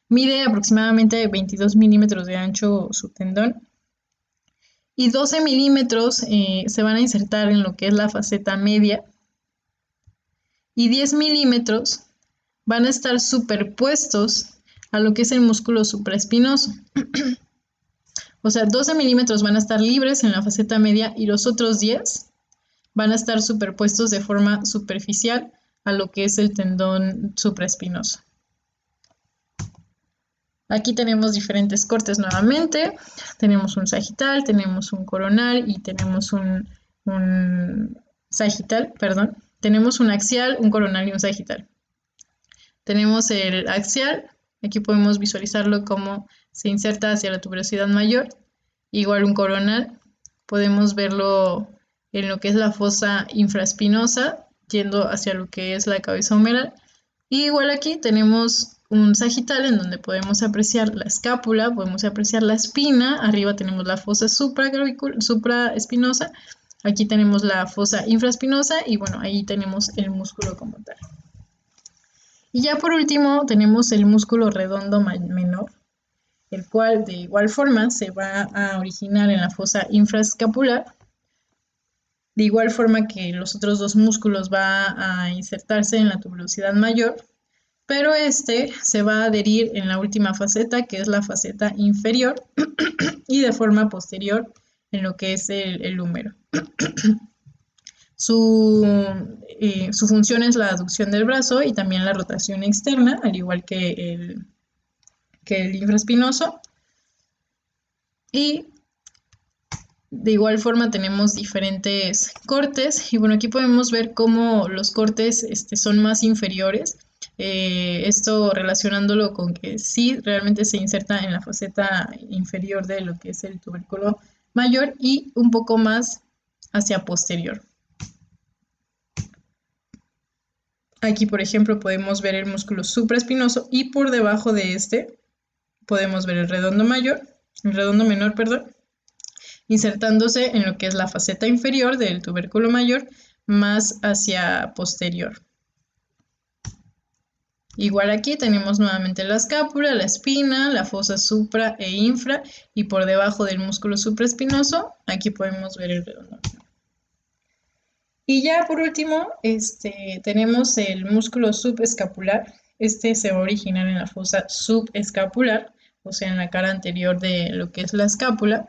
Mide aproximadamente 22 milímetros de ancho su tendón y 12 milímetros se van a insertar en lo que es la faceta media y 10 milímetros van a estar superpuestos a lo que es el músculo supraespinoso. O sea, 12 milímetros van a estar libres en la faceta media y los otros 10 van a estar superpuestos de forma superficial a lo que es el tendón supraespinoso. Aquí tenemos diferentes cortes nuevamente. Tenemos un sagital, tenemos un coronal y tenemos un sagital, perdón. Tenemos un axial, un coronal y un sagital. Tenemos el axial, aquí podemos visualizarlo como se inserta hacia la tuberosidad mayor. Igual un coronal, podemos verlo en lo que es la fosa infraespinosa, yendo hacia lo que es la cabeza humeral. Y igual aquí tenemos un sagital en donde podemos apreciar la escápula, podemos apreciar la espina, arriba tenemos la fosa supraespinosa, aquí tenemos la fosa infraespinosa y bueno, ahí tenemos el músculo como tal. Y ya por último tenemos el músculo redondo menor, el cual de igual forma se va a originar en la fosa infraescapular. De igual forma que los otros dos músculos va a insertarse en la tuberosidad mayor, pero este se va a adherir en la última faceta, que es la faceta inferior, y de forma posterior en lo que es el húmero. Su función es la aducción del brazo y también la rotación externa, al igual que el infraespinoso. Y de igual forma tenemos diferentes cortes y bueno, aquí podemos ver cómo los cortes son más inferiores. Esto relacionándolo con que sí realmente se inserta en la faceta inferior de lo que es el tubérculo mayor y un poco más hacia posterior. Aquí, por ejemplo, podemos ver el músculo supraespinoso y por debajo de este podemos ver el redondo menor, perdón, insertándose en lo que es la faceta inferior del tubérculo mayor más hacia posterior. Igual aquí tenemos nuevamente la escápula, la espina, la fosa supra e infra y por debajo del músculo supraespinoso, aquí podemos ver el redondo. Y ya por último, tenemos el músculo subescapular. Este se va a originar en la fosa subescapular, o sea, en la cara anterior de lo que es la escápula.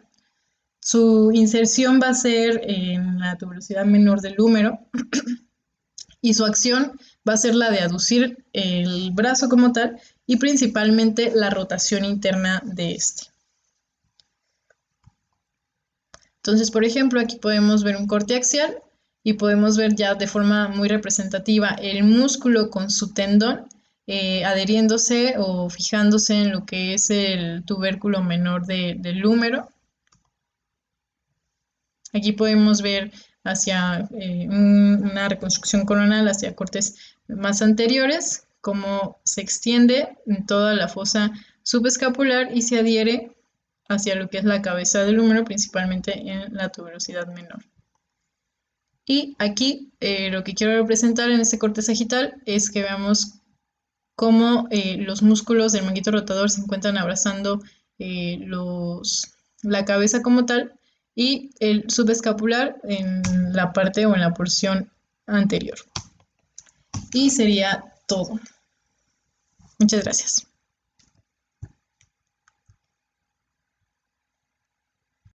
Su inserción va a ser en la tuberosidad menor del húmero y su acción va a ser la de aducir el brazo como tal y principalmente la rotación interna de este. Entonces, por ejemplo, aquí podemos ver un corte axial y podemos ver ya de forma muy representativa el músculo con su tendón adheriéndose o fijándose en lo que es el tubérculo menor del húmero. Aquí podemos ver hacia una reconstrucción coronal, hacia cortes más anteriores, cómo se extiende en toda la fosa subescapular y se adhiere hacia lo que es la cabeza del húmero, principalmente en la tuberosidad menor. Y aquí lo que quiero representar en este corte sagital es que veamos cómo los músculos del manguito rotador se encuentran abrazando la cabeza como tal y el subescapular en la parte o en la porción anterior. Y sería todo. Muchas gracias.